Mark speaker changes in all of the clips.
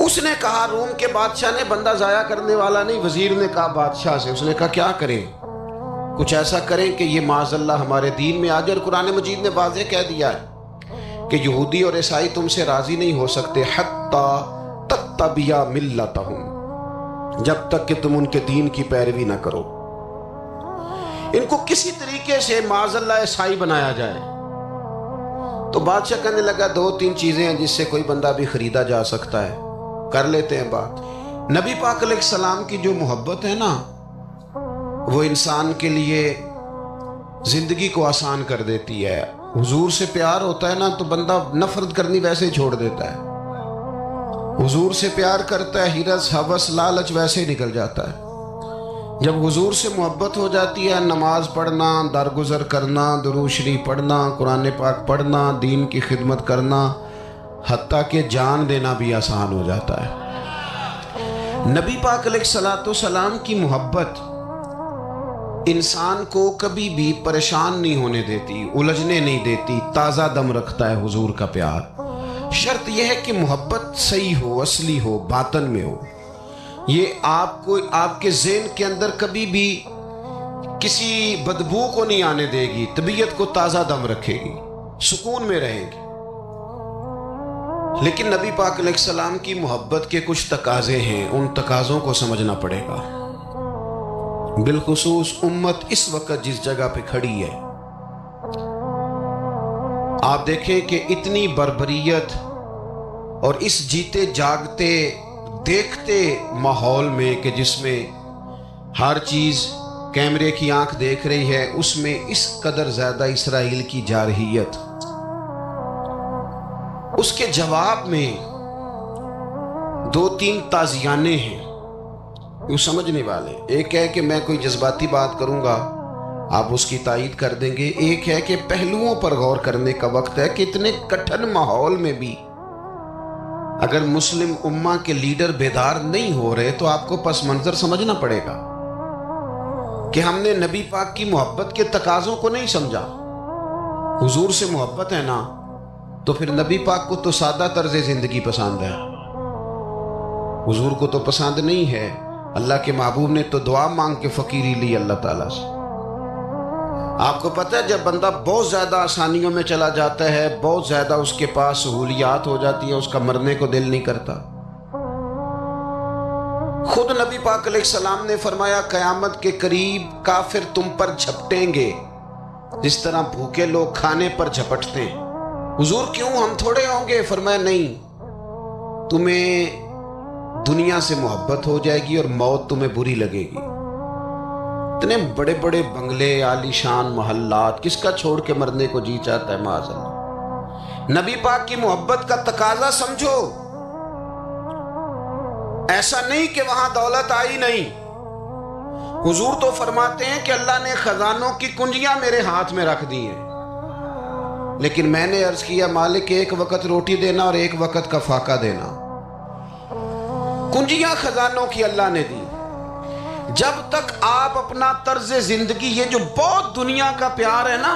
Speaker 1: اس نے کہا، روم کے بادشاہ نے، بندہ ضائع کرنے والا نہیں، وزیر نے کہا بادشاہ سے، اس نے کہا کیا کریں؟ کچھ ایسا کریں کہ یہ معاذ اللہ ہمارے دین میں آ جائے۔ اور قرآن مجید نے واضح کہہ دیا ہے کہ یہودی اور عیسائی تم سے راضی نہیں ہو سکتے حتی تتبع ملتہم، جب تک کہ تم ان کے دین کی پیروی نہ کرو، ان کو کسی طریقے سے معاذ اللہ عیسائی بنایا جائے۔ تو بادشاہ کہنے لگا دو تین چیزیں ہیں جس سے کوئی بندہ بھی خریدا جا سکتا ہے، کر لیتے ہیں بات۔ نبی پاک علیہ السلام کی جو محبت ہے نا، وہ انسان کے لیے زندگی کو آسان کر دیتی ہے۔ حضور سے پیار ہوتا ہے نا تو بندہ نفرت کرنی ویسے ہی چھوڑ دیتا ہے۔ حضور سے پیار کرتا ہے، ہرس ہوس لالچ ویسے ہی نکل جاتا ہے۔ جب حضور سے محبت ہو جاتی ہے، نماز پڑھنا، درگزر کرنا، درود شریف پڑھنا، قرآن پاک پڑھنا، دین کی خدمت کرنا، حتیٰ کہ جان دینا بھی آسان ہو جاتا ہے۔ نبی پاک علیہ السلام کی محبت انسان کو کبھی بھی پریشان نہیں ہونے دیتی، الجھنے نہیں دیتی، تازہ دم رکھتا ہے حضور کا پیار۔ شرط یہ ہے کہ محبت صحیح ہو، اصلی ہو، باطن میں ہو۔ یہ آپ کو، آپ کے ذہن کے اندر کبھی بھی کسی بدبو کو نہیں آنے دے گی، طبیعت کو تازہ دم رکھے گی، سکون میں رہیں گے۔ لیکن نبی پاک علیہ السلام کی محبت کے کچھ تقاضے ہیں، ان تقاضوں کو سمجھنا پڑے گا۔ بالخصوص امت اس وقت جس جگہ پہ کھڑی ہے، آپ دیکھیں کہ اتنی بربریت اور اس جیتے جاگتے دیکھتے ماحول میں کہ جس میں ہر چیز کیمرے کی آنکھ دیکھ رہی ہے، اس میں اس قدر زیادہ اسرائیل کی جارحیت، اس کے جواب میں دو تین تازیانے ہیں وہ سمجھنے والے۔ ایک ہے کہ میں کوئی جذباتی بات کروں گا، آپ اس کی تائید کر دیں گے۔ ایک ہے کہ پہلوؤں پر غور کرنے کا وقت ہے کہ اتنے کٹھن ماحول میں بھی اگر مسلم امہ کے لیڈر بیدار نہیں ہو رہے تو آپ کو پس منظر سمجھنا پڑے گا کہ ہم نے نبی پاک کی محبت کے تقاضوں کو نہیں سمجھا۔ حضور سے محبت ہے نا تو پھر نبی پاک کو تو سادہ طرز زندگی پسند ہے، حضور کو تو پسند نہیں ہے۔ اللہ کے محبوب نے تو دعا مانگ کے فقیری لی اللہ تعالیٰ سے۔ آپ کو پتہ ہے جب بندہ بہت زیادہ آسانیوں میں چلا جاتا ہے، بہت زیادہ اس کے پاس سہولیات ہو جاتی ہیں، اس کا مرنے کو دل نہیں کرتا۔ خود نبی پاک علیہ السلام نے فرمایا قیامت کے قریب کافر تم پر جھپٹیں گے جس طرح بھوکے لوگ کھانے پر جھپٹتے ہیں۔ حضور کیوں، ہم تھوڑے ہوں گے؟ فرمایا نہیں، تمہیں دنیا سے محبت ہو جائے گی اور موت تمہیں بری لگے گی۔ اتنے بڑے بڑے بنگلے، عالی شان محلات، کس کا چھوڑ کے مرنے کو جی چاہتا ہے معاذ اللہ۔ نبی پاک کی محبت کا تقاضا سمجھو، ایسا نہیں کہ وہاں دولت آئی نہیں۔ حضور تو فرماتے ہیں کہ اللہ نے خزانوں کی کنجیاں میرے ہاتھ میں رکھ دی ہیں، لیکن میں نے عرض کیا مالک ایک وقت روٹی دینا اور ایک وقت کا فاقہ دینا۔ کنجیاں خزانوں کی اللہ نے دی۔ جب تک آپ اپنا طرز زندگی، یہ جو بہت دنیا کا پیار ہے نا،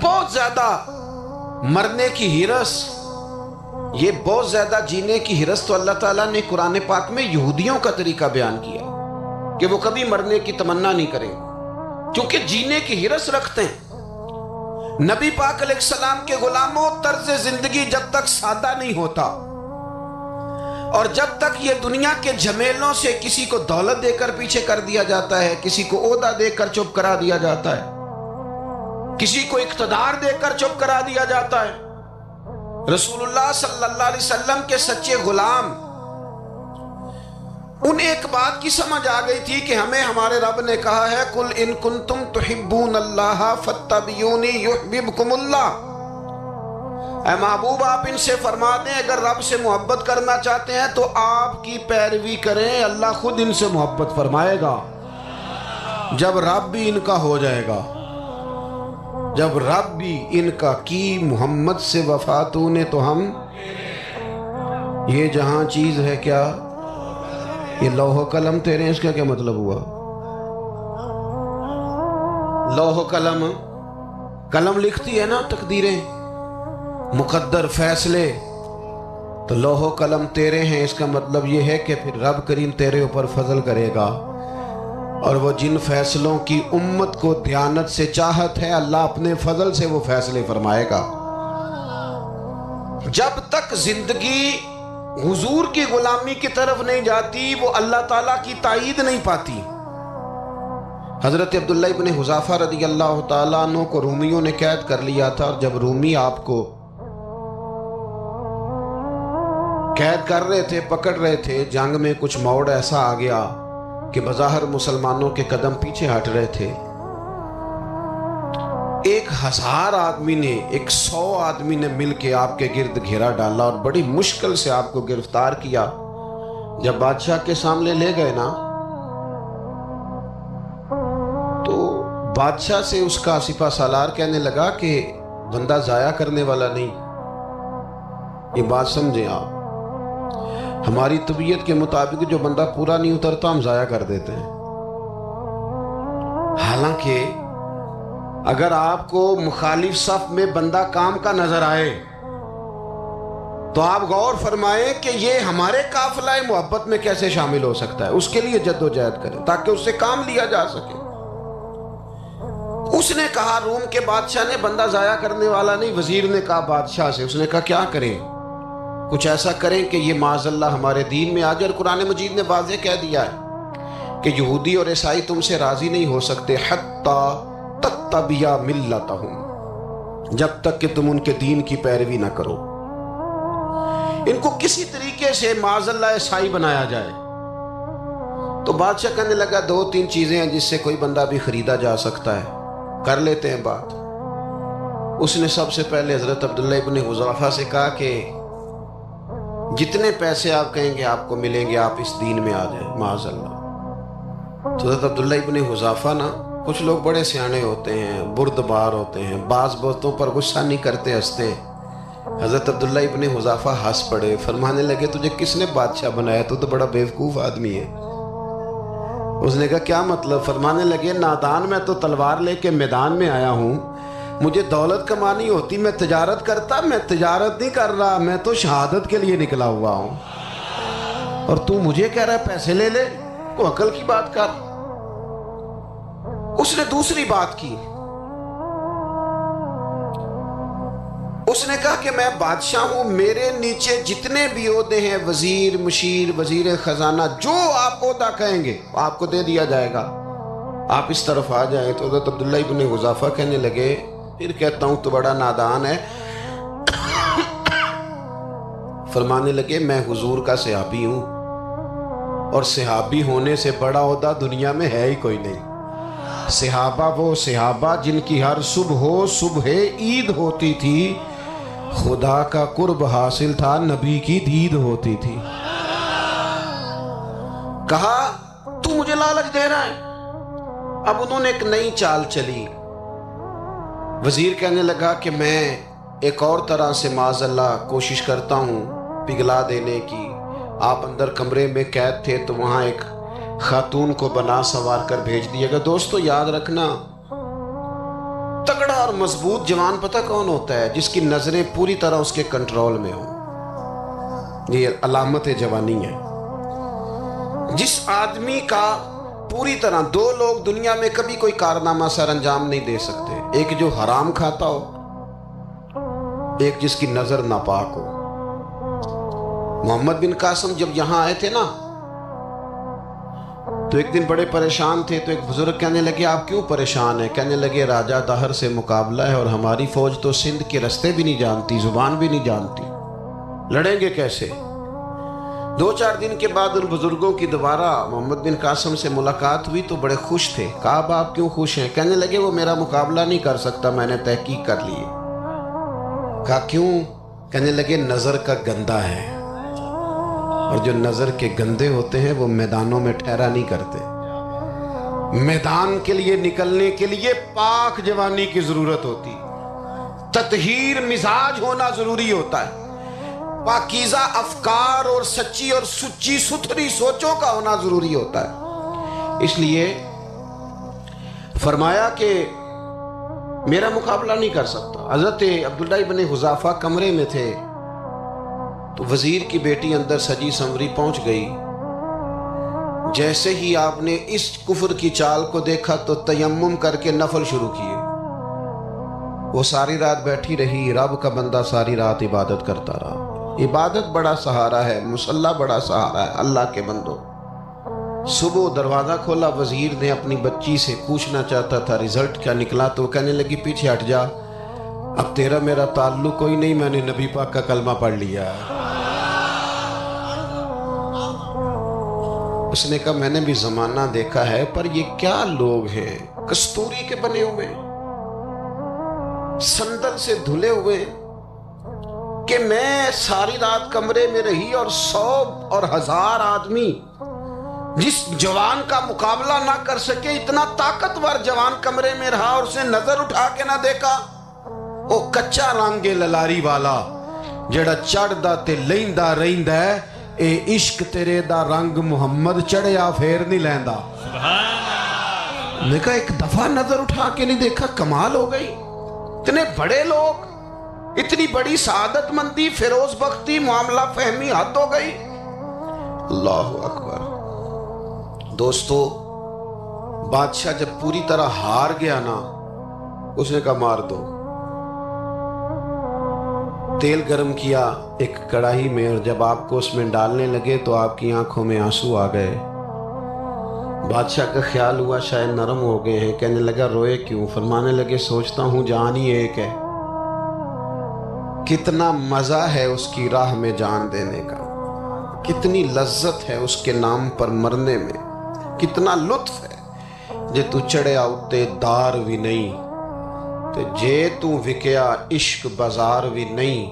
Speaker 1: بہت زیادہ مرنے کی ہرس، یہ بہت زیادہ جینے کی ہرس تو اللہ تعالیٰ نے قرآن پاک میں یہودیوں کا طریقہ بیان کیا کہ وہ کبھی مرنے کی تمنا نہیں کریں کیونکہ جینے کی ہرس رکھتے ہیں۔ نبی پاک علیہ السلام کے غلاموں، طرز زندگی جب تک سادہ نہیں ہوتا اور جب تک یہ دنیا کے جھمیلوں سے کسی کو دولت دے کر پیچھے کر دیا جاتا ہے، کسی کو عہدہ دے کر چپ کرا دیا جاتا ہے، کسی کو اقتدار دے کر چپ کرا دیا جاتا ہے، رسول اللہ صلی اللہ علیہ وسلم کے سچے غلام، انہیں ایک بات کی سمجھ آ گئی تھی کہ ہمیں ہمارے رب نے کہا ہے قُلْ إِن كُنْتُمْ تُحِبُّونَ اللَّهَ فَاتَّبِعُونِي يُحْبِبْكُمُ اللَّهُ۔ اے محبوب آپ ان سے فرما دیں اگر رب سے محبت کرنا چاہتے ہیں تو آپ کی پیروی کریں، اللہ خود ان سے محبت فرمائے گا۔ جب رب بھی ان کا ہو جائے گا، جب رب بھی ان کا کی محمد سے وفا تو نے تو ہم، یہ جہاں چیز ہے کیا، یہ لوح و قلم تیرے، اس کا کیا مطلب ہوا؟ لوح و قلم، قلم لکھتی ہے نا تقدیریں، مقدر فیصلے، تو لوح و قلم تیرے ہیں، اس کا مطلب یہ ہے کہ پھر رب کریم تیرے اوپر فضل کرے گا، اور وہ جن فیصلوں کی امت کو دیانت سے چاہت ہے، اللہ اپنے فضل سے وہ فیصلے فرمائے گا۔ جب تک زندگی حضور کی غلامی کی طرف نہیں جاتی، وہ اللہ تعالیٰ کی تائید نہیں پاتی۔ حضرت عبداللہ ابن حذافہ رضی اللہ تعالیٰ عنہ کو رومیوں نے قید کر لیا تھا، اور جب رومی آپ کو قید کر رہے تھے، پکڑ رہے تھے، جنگ میں کچھ موڑ ایسا آ گیا کہ بظاہر مسلمانوں کے قدم پیچھے ہٹ رہے تھے۔ 1000 آدمی نے، 100 آدمی نے مل کے آپ کے گرد گھیرا ڈالا اور بڑی مشکل سے آپ کو گرفتار کیا۔ جب بادشاہ کے سامنے لے گئے نا، تو بادشاہ سے اس کا سپہ سالار کہنے لگا کہ بندہ ضائع کرنے والا نہیں۔ یہ بات سمجھیں آپ، ہماری طبیعت کے مطابق جو بندہ پورا نہیں اترتا ہم ضائع کر دیتے ہیں۔ حالانکہ اگر آپ کو مخالف صف میں بندہ کام کا نظر آئے تو آپ غور فرمائیں کہ یہ ہمارے قافلہ محبت میں کیسے شامل ہو سکتا ہے، اس کے لیے جد و جہد کریں تاکہ اس سے کام لیا جا سکے۔ اس نے کہا، روم کے بادشاہ نے، بندہ ضائع کرنے والا نہیں۔ وزیر نے کہا بادشاہ سے، اس نے کہا کیا کریں؟ کچھ ایسا کریں کہ یہ معاذ اللہ ہمارے دین میں آ جائے۔ اور قرآن مجید نے واضح کہہ دیا ہے کہ یہودی اور عیسائی تم سے راضی نہیں ہو سکتے حتی تتبع ملتہم، جب تک کہ تم ان کے دین کی پیروی نہ کرو، ان کو کسی طریقے سے معاذ اللہ عیسائی بنایا جائے۔ تو بادشاہ کہنے لگا 2-3 چیزیں ہیں جس سے کوئی بندہ بھی خریدا جا سکتا ہے، کر لیتے ہیں بات۔ اس نے سب سے پہلے حضرت عبداللہ ابن حذافہ سے کہا کہ جتنے پیسے آپ کہیں گے آپ کو ملیں گے، آپ اس دین میں آ جائیں معاذ اللہ۔ تو حضرت عبداللہ ابن حذافہ نا، کچھ لوگ بڑے سیانے ہوتے ہیں، بردبار ہوتے ہیں، بعض باتوں پر غصہ نہیں کرتے، ہنستے۔ حضرت عبداللہ ابن حذافہ ہنس پڑے، فرمانے لگے تجھے کس نے بادشاہ بنایا؟ تو بڑا بیوقوف آدمی ہے۔ اس نے کہا کیا مطلب؟ فرمانے لگے نادان، میں تو تلوار لے کے میدان میں آیا ہوں، مجھے دولت کمانی ہوتی میں تجارت کرتا، میں تجارت نہیں کر رہا، میں تو شہادت کے لیے نکلا ہوا ہوں، اور تو مجھے کہہ رہا ہے پیسے لے لے، کو عقل کی بات کر۔ اس نے دوسری بات کی، اس نے کہا کہ میں بادشاہ ہوں، میرے نیچے جتنے بھی عہدے ہیں، وزیر، مشیر، وزیر خزانہ، جو آپ عہدہ کہیں گے آپ کو دے دیا جائے گا، آپ اس طرف آ جائیں۔ تو حضرت عبداللہ ابن حذافہ کہنے لگے پھر کہتا ہوں تو بڑا نادان ہے۔ فرمانے لگے میں حضور کا صحابی ہوں، اور صحابی ہونے سے بڑا عہدہ دنیا میں ہے ہی کوئی نہیں۔ صحابہ وہ صحابہ جن کی ہر صبح عید ہوتی تھی، خدا کا قرب حاصل تھا، نبی کی دید ہوتی تھی۔ کہا تو مجھے لالچ دے رہا ہے۔ اب انہوں نے ایک نئی چال چلی۔ وزیر کہنے لگا کہ میں ایک اور طرح سے معاذ اللہ کوشش کرتا ہوں پگھلا دینے کی۔ آپ اندر کمرے میں قید تھے تو وہاں ایک خاتون کو بنا سوار کر بھیج دیا گیا۔ دوستو یاد رکھنا، تگڑا اور مضبوط جوان پتہ کون ہوتا ہے؟ جس کی نظریں پوری طرح اس کے کنٹرول میں ہوں۔ یہ علامت جوانی ہے۔ جس آدمی کا پوری طرح، 2 لوگ دنیا میں کبھی کوئی کارنامہ سر انجام نہیں دے سکتے، ایک جو حرام کھاتا ہو، ایک جس کی نظر ناپاک ہو۔ محمد بن قاسم جب یہاں آئے تھے نا، تو ایک دن بڑے پریشان تھے، تو ایک بزرگ کہنے لگے آپ کیوں پریشان ہیں؟ کہنے لگے راجہ دہر سے مقابلہ ہے، اور ہماری فوج تو سندھ کے رستے بھی نہیں جانتی، زبان بھی نہیں جانتی، لڑیں گے کیسے؟ 2-4 دن کے بعد ان بزرگوں کی دوبارہ محمد بن قاسم سے ملاقات ہوئی تو بڑے خوش تھے۔ کہا اب آپ کیوں خوش ہیں؟ کہنے لگے وہ میرا مقابلہ نہیں کر سکتا، میں نے تحقیق کر لی ہے۔ کہا کیوں؟ کہنے لگے نظر کا گندہ ہے، اور جو نظر کے گندے ہوتے ہیں وہ میدانوں میں ٹھہرا نہیں کرتے۔ میدان کے لیے نکلنے کے لیے پاک جوانی کی ضرورت ہوتی، تطہیر مزاج ہونا ضروری ہوتا ہے، پاکیزہ افکار اور سچی اور سچی ستھری سوچوں کا ہونا ضروری ہوتا ہے۔ اس لیے فرمایا کہ میرا مقابلہ نہیں کر سکتا۔ حضرت عبداللہ ابن حذافہ کمرے میں تھے، تو وزیر کی بیٹی اندر سجی سنوری پہنچ گئی. جیسے ہی آپ نے اس کفر کی چال کو دیکھا تو تیمم کر کے نفل شروع کیے. وہ ساری رات بیٹھی رہی، رب کا بندہ ساری رات عبادت کرتا رہا. عبادت بڑا سہارا ہے، مصلی بڑا سہارا ہے اللہ کے بندوں. صبح دروازہ کھولا، وزیر نے اپنی بچی سے پوچھنا چاہتا تھا رزلٹ کیا نکلا، تو وہ کہنے لگی پیچھے ہٹ جا، اب تیرا میرا تعلق کوئی نہیں، میں نے نبی پاک کا کلمہ پڑھ لیا. اس نے کہا میں نے بھی زمانہ دیکھا ہے، پر یہ کیا لوگ ہیں، کستوری کے بنے ہوئے، سندل سے دھلے ہوئے، کہ میں ساری رات کمرے میں رہی اور 100 اور 1000 آدمی جس جوان کا مقابلہ نہ کر سکے، اتنا طاقتور جوان کمرے میں رہا اور اسے نظر اٹھا کے نہ دیکھا. وہ کچا رنگ للاری والا جڑا چڑھدا تے لیندا رہندا ہے، اے عشق تیرے دا رنگ محمد چڑھیا پھر نہیں لیندا. نے کہا ایک دفعہ نظر اٹھا کے نہیں دیکھا، کمال ہو گئی. اتنے بڑے لوگ، اتنی بڑی سعادت مندی، فیروز بختی، معاملہ فہمی حد ہو گئی. اللہ اکبر. دوستو، بادشاہ جب پوری طرح ہار گیا نا، اس نے کہا مار دو. تیل گرم کیا ایک کڑاہی میں، اور جب آپ کو اس میں ڈالنے لگے تو آپ کی آنکھوں میں آنسو آ گئے. بادشاہ کا خیال ہوا شاید نرم ہو گئے ہیں. کہنے لگا روئے کیوں؟ فرمانے لگے سوچتا ہوں جان ہی ایک ہے، کتنا مزہ ہے اس کی راہ میں جان دینے کا، کتنی لذت ہے اس کے نام پر مرنے میں، کتنا لطف ہے. جے تو چڑھیا اتے دار بھی نہیں، تے جے تو وکیا عشق بازار بھی نہیں،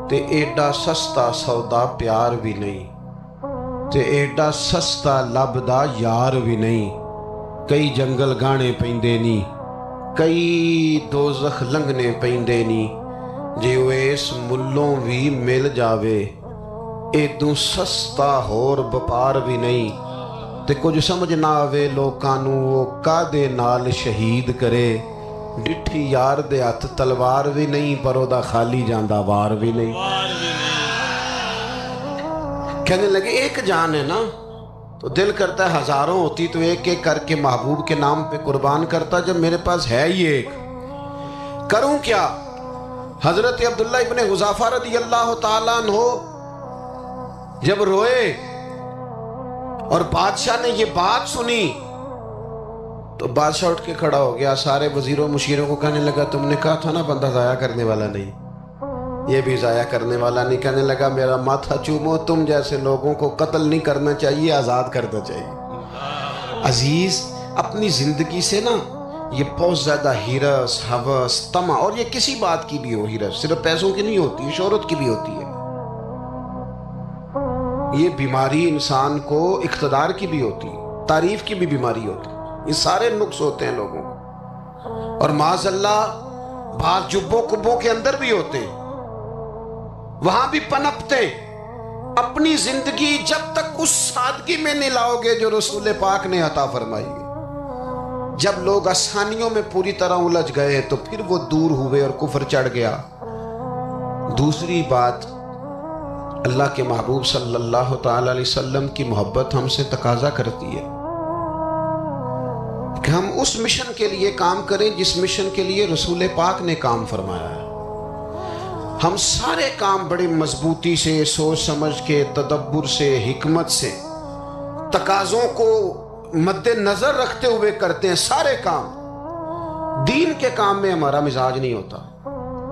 Speaker 1: تے ایڈا سستا سودا پیار بھی نہیں، تے ایڈا سستا لبدا یار بھی نہیں. کئی جنگل گانے پیندے نی، کئی دوزخ لنگنے پیندے نی، جے ویس ملوں بھی مل جاوے ایدوں سستا ہور بپار بھی نہیں. تے کچھ سمجھ نہ آوے لوکانوں وہ کادے نال شہید کرے، ڈٹھی یار دے ہاتھ تلوار بھی نہیں، پر او دا خالی جاندہ وار بھی نہیں. کہنے لگے ایک جان ہے نا، تو دل کرتا ہے ہزاروں ہوتی تو ایک ایک کر کے محبوب کے نام پہ قربان کرتا. جب میرے پاس ہے ہی ایک، کروں کیا؟ حضرت عبداللہ ابن حذافہ رضی اللہ تعالیٰ عنہ جب روئے اور بادشاہ نے یہ بات سنی تو بادشاہ اٹھ کے کھڑا ہو گیا. سارے وزیروں مشیروں کو کہنے لگا تم نے کہا تھا نا بندہ ضائع کرنے والا نہیں، یہ بھی ضائع کرنے والا نہیں. کہنے لگا میرا ماتھا چومو، تم جیسے لوگوں کو قتل نہیں کرنا چاہیے، آزاد کرنا چاہیے. عزیز، اپنی زندگی سے نا یہ بہت زیادہ ہرس، ہوس، طمع، اور یہ کسی بات کی بھی ہو، ہرس صرف پیسوں کی نہیں ہوتی، شہرت کی بھی ہوتی ہے. یہ بیماری انسان کو اقتدار کی بھی ہوتی ہے، تعریف کی بھی بیماری ہوتی ہے. یہ سارے نقص ہوتے ہیں لوگوں کو، اور معاذ اللہ بعض جبوں کبوں کے اندر بھی ہوتے ہیں، وہاں بھی پنپتے. اپنی زندگی جب تک اس سادگی میں نہیں لاؤ گے جو رسول پاک نے عطا فرمائی ہے. جب لوگ آسانیوں میں پوری طرح الجھ گئے تو پھر وہ دور ہوئے اور کفر چڑھ گیا. دوسری بات، اللہ کے محبوب صلی اللہ تعالی علیہ وسلم کی محبت ہم سے تقاضا کرتی ہے کہ ہم اس مشن کے لیے کام کریں جس مشن کے لیے رسول پاک نے کام فرمایا ہے. ہم سارے کام بڑی مضبوطی سے، سوچ سمجھ کے، تدبر سے، حکمت سے، تقاضوں کو مد نظر رکھتے ہوئے کرتے ہیں. سارے کام دین کے کام میں ہمارا مزاج نہیں ہوتا.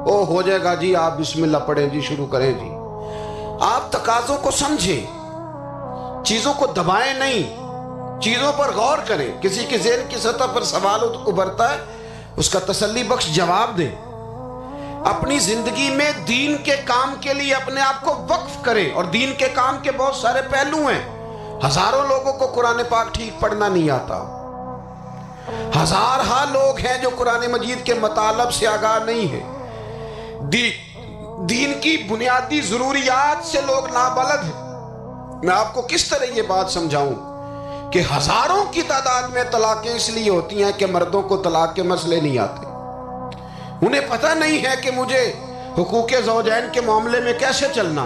Speaker 1: او ہو جائے گا جی، آپ بسم اللہ پڑھیں جی، شروع کریں جی. آپ تقاضوں کو سمجھیں، چیزوں کو دبائیں نہیں، چیزوں پر غور کریں. کسی کے ذہن کی سطح پر سوال ابھرتا ہے، اس کا تسلی بخش جواب دیں. اپنی زندگی میں دین کے کام کے لیے اپنے آپ کو وقف کریں. اور دین کے کام کے بہت سارے پہلو ہیں. ہزاروں لوگوں کو قرآن پاک ٹھیک پڑھنا نہیں آتا، ہزارہا لوگ ہیں جو قرآن مجید کے مطالب سے آگاہ نہیں ہیں. دین کی بنیادی ضروریات سے لوگ نابلد ہیں. میں آپ کو کس طرح یہ بات سمجھاؤں کہ ہزاروں کی تعداد میں طلاقیں اس لیے ہوتی ہیں کہ مردوں کو طلاق کے مسئلے نہیں آتے. انہیں پتہ نہیں ہے کہ مجھے حقوق زوجین کے معاملے میں کیسے چلنا.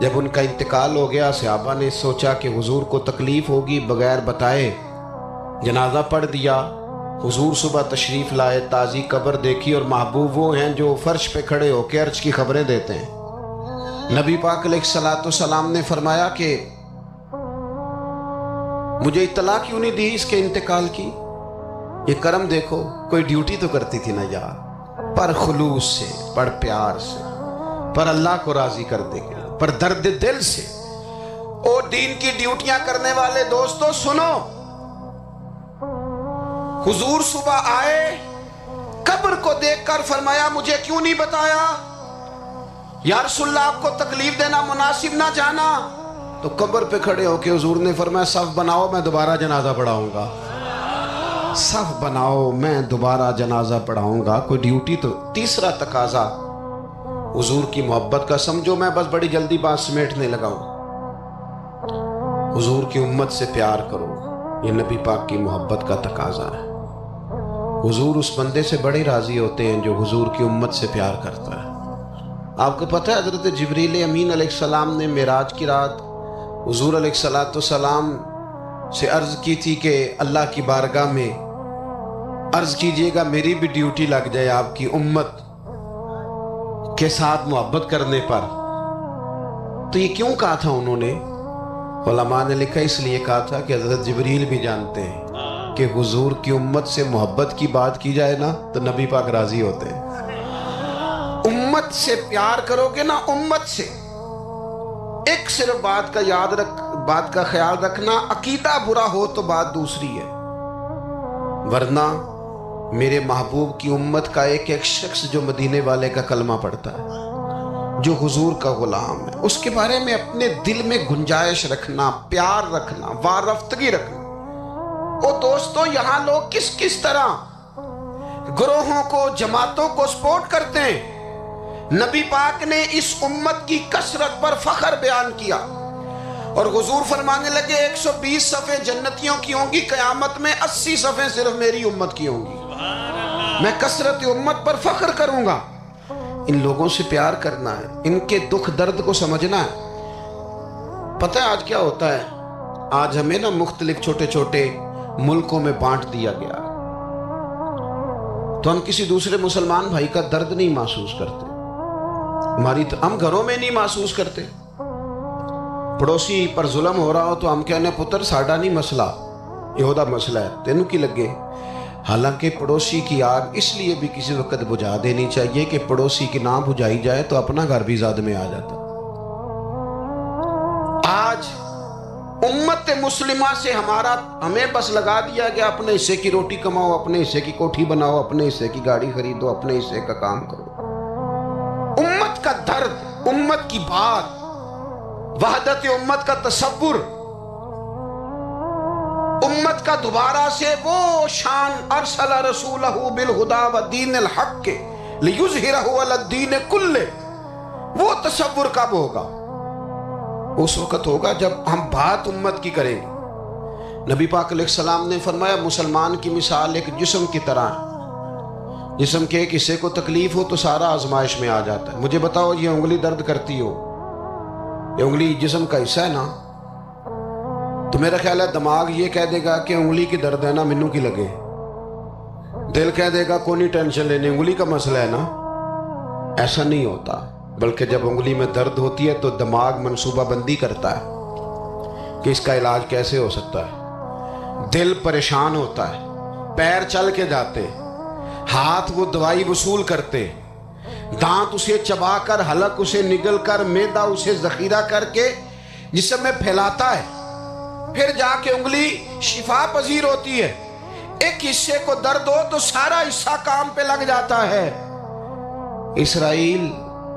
Speaker 1: جب ان کا انتقال ہو گیا، صحابہ نے سوچا کہ حضور کو تکلیف ہوگی، بغیر بتائے جنازہ پڑھ دیا۔ حضور صبح تشریف لائے، تازی قبر دیکھی، اور محبوب وہ ہیں جو فرش پہ کھڑے ہو کے عرش کی خبریں دیتے ہیں۔ نبی پاک علیہ الصلوۃ والسلام نے فرمایا کہ مجھے اطلاع کیوں نہیں دی اس کے انتقال کی؟ یہ کرم دیکھو، کوئی ڈیوٹی تو کرتی تھی نا یار، پر خلوص سے، پر پیار سے، پر اللہ کو راضی کر دے گا، پر درد دل سے۔ او دین کی ڈیوٹیاں کرنے والے دوستو سنو، حضور صبح آئے، قبر کو دیکھ کر فرمایا مجھے کیوں نہیں بتایا؟ یا رسول اللہ آپ کو تکلیف دینا مناسب نہ جانا؟ تو قبر پہ کھڑے ہو کے حضور نے فرمایا صف بناؤ، میں دوبارہ جنازہ پڑھاؤں گا۔ صف بناؤ، میں دوبارہ جنازہ پڑھاؤں گا۔ کوئی ڈیوٹی تو۔ تیسرا تقاضا حضور کی محبت کا، سمجھو میں بس بڑی جلدی بات سمیٹنے لگا ہوں۔ حضور کی امت سے پیار کرو، یہ نبی پاک کی محبت کا تقاضا ہے۔ حضور اس بندے سے بڑے راضی ہوتے ہیں جو حضور کی امت سے پیار کرتا ہے۔ آپ کو پتہ ہے حضرت جبریل امین علیہ السلام نے معراج کی رات حضور علیہ السلام سے عرض کی تھی کہ اللہ کی بارگاہ میں عرض کیجئے گا میری بھی ڈیوٹی لگ جائے آپ کی امت کے ساتھ محبت کرنے پر۔ تو یہ کیوں کہا تھا انہوں نے؟ علماء نے لکھا اس لیے کہا تھا کہ حضرت جبریل بھی جانتے ہیں کہ حضور کی امت سے محبت کی بات کی جائے نا تو نبی پاک راضی ہوتے ہیں۔ امت سے پیار کرو گے نا، امت سے، ایک صرف بات کا خیال رکھنا، عقیدہ برا ہو تو بات دوسری ہے، ورنہ میرے محبوب کی امت کا ایک ایک شخص جو مدینے والے کا کلمہ پڑھتا ہے، جو حضور کا غلام ہے، اس کے بارے میں اپنے دل میں گنجائش رکھنا، پیار رکھنا، وارفتگی رکھنا۔ او دوستو، یہاں لوگ کس طرح گروہوں کو، جماعتوں کو سپورٹ کرتے ہیں۔ نبی پاک نے اس امت کی کثرت پر فخر بیان کیا، اور حضور فرمانے لگے 120 صفیں جنتیوں کی ہوں گی، قیامت میں 80 صفیں صرف میری امت کی ہوں گی۔ میں کثرت امت پر فخر کروں گا۔ ان لوگوں سے پیار کرنا ہے، ان کے دکھ درد کو سمجھنا ہے۔ پتہ ہے آج کیا ہوتا ہے؟ آج ہمیں نا مختلف چھوٹے چھوٹے ملکوں میں بانٹ دیا گیا، تو ہم کسی دوسرے مسلمان بھائی کا درد نہیں محسوس کرتے، ہم گھروں میں نہیں محسوس کرتے۔ پڑوسی پر ظلم ہو رہا ہو تو ہم کہنے پتر ساڈا نہیں مسئلہ، یہودا مسئلہ ہے، تینوں کی لگے۔ حالانکہ پڑوسی کی آگ اس لیے بھی کسی وقت بجھا دینی چاہیے کہ پڑوسی کی نہ بجھائی جائے تو اپنا گھر بھی زاد میں آ جاتا۔ آج امت مسلمہ سے ہمیں بس لگا دیا گیا اپنے حصے کی روٹی کماؤ، اپنے حصے کی کوٹھی بناؤ، اپنے حصے کی گاڑی خریدو، اپنے حصے کا کام کرو۔ امت کا درد، امت کی بات، وحدت امت کا تصور، امت کا دوبارہ سے وہ شان، ارسل رسولہ بالہدی ودین الحق لیظہرہ علی الدین کلہ، وہ تصور کب ہوگا؟ اس وقت ہوگا جب ہم بات امت کی کریں گے۔ نبی پاک علیہ السلام نے فرمایا مسلمان کی مثال ایک جسم کی طرح ہے، جسم کے ایک حصے کو تکلیف ہو تو سارا آزمائش میں آ جاتا ہے۔ مجھے بتاؤ یہ انگلی درد کرتی ہو، یہ انگلی جسم کا حصہ ہے نا، تو میرا خیال ہے دماغ یہ کہہ دے گا کہ انگلی کی درد ہے نا، منو کی لگے۔ دل کہہ دے گا کوئی نہیں ٹینشن لینے، انگلی کا مسئلہ ہے نا۔ ایسا نہیں ہوتا، بلکہ جب انگلی میں درد ہوتی ہے تو دماغ منصوبہ بندی کرتا ہے کہ اس کا علاج کیسے ہو سکتا ہے۔ دل پریشان ہوتا ہے، پیر چل کے جاتے، ہاتھ وہ دوائی وصول کرتے، دانت اسے چبا کر، حلق اسے نگل کر، معدہ اسے ذخیرہ کر کے جسم میں پھیلاتا ہے، پھر جا کے انگلی شفا پذیر ہوتی ہے۔ ایک حصے کو درد ہو تو سارا حصہ کام پہ لگ جاتا ہے۔ اسرائیل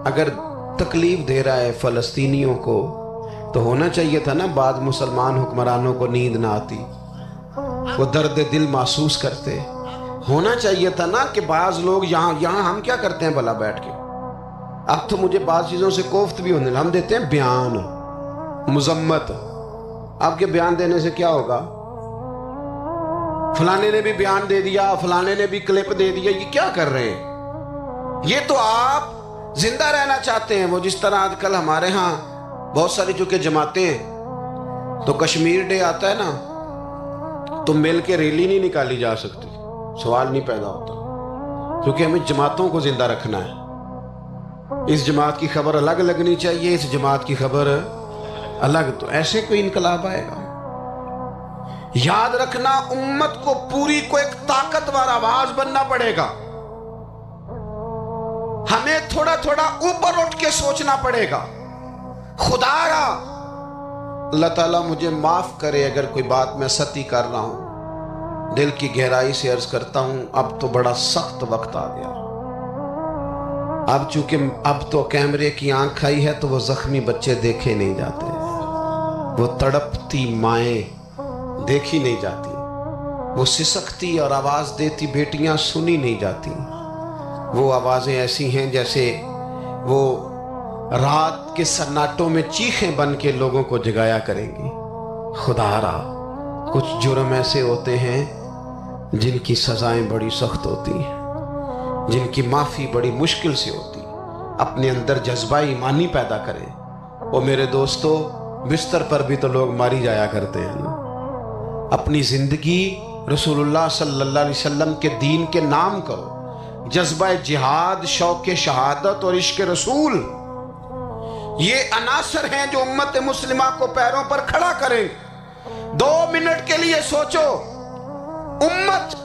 Speaker 1: اگر تکلیف دے رہا ہے فلسطینیوں کو تو ہونا چاہیے تھا نا بعض مسلمان حکمرانوں کو نیند نہ آتی، وہ درد دل محسوس کرتے۔ ہونا چاہیے تھا نا کہ بعض لوگ یہاں ہم کیا کرتے ہیں بھلا بیٹھ کے؟ اب تو مجھے بعض چیزوں سے کوفت بھی ہونے، ہم دیتے ہیں بیان، مذمت۔ آپ کے بیان دینے سے کیا ہوگا؟ فلانے نے بھی بیان دے دیا، فلانے نے بھی کلپ دے دیا، یہ کیا کر رہے ہیں؟ یہ تو آپ زندہ رہنا چاہتے ہیں. وہ جس طرح آج کل ہمارے ہاں بہت ساری چونکہ جماعتیں ہیں تو کشمیر ڈے آتا ہے نا تو مل کے ریلی نہیں نکالی جا سکتی, سوال نہیں پیدا ہوتا, کیونکہ ہمیں جماعتوں کو زندہ رکھنا ہے. اس جماعت کی خبر الگ لگنی چاہیے, اس جماعت کی خبر الگ. تو ایسے کوئی انقلاب آئے گا؟ یاد رکھنا, امت کو پوری کو ایک طاقتور آواز بننا پڑے گا. ہمیں تھوڑا تھوڑا اوپر اٹھ کے سوچنا پڑے گا. خدایا اللہ تعالیٰ مجھے معاف کرے اگر کوئی بات میں ستی کر رہا ہوں, دل کی گہرائی سے عرض کرتا ہوں اب تو بڑا سخت وقت آ گیا. اب چونکہ اب تو کیمرے کی آنکھ آئی ہے تو وہ زخمی بچے دیکھے نہیں جاتے, وہ تڑپتی مائیں دیکھی نہیں جاتی, وہ سسکتی اور آواز دیتی بیٹیاں سنی نہیں جاتی. وہ آوازیں ایسی ہیں جیسے وہ رات کے سناٹوں میں چیخیں بن کے لوگوں کو جگایا کریں گی. خدا را کچھ جرم ایسے ہوتے ہیں جن کی سزائیں بڑی سخت ہوتی ہیں, جن کی معافی بڑی مشکل سے ہوتی. اپنے اندر جذبہ ایمانی پیدا کریں. وہ میرے دوستو بستر پر بھی تو لوگ ماری جایا کرتے ہیں نا. اپنی زندگی رسول اللہ صلی اللہ علیہ وسلم کے دین کے نام کرو. جذبہ جہاد, شوق شہادت اور عشق رسول, یہ عناصر ہیں جو امت مسلمہ کو پیروں پر کھڑا کریں. 2 منٹ کے لیے سوچو, امت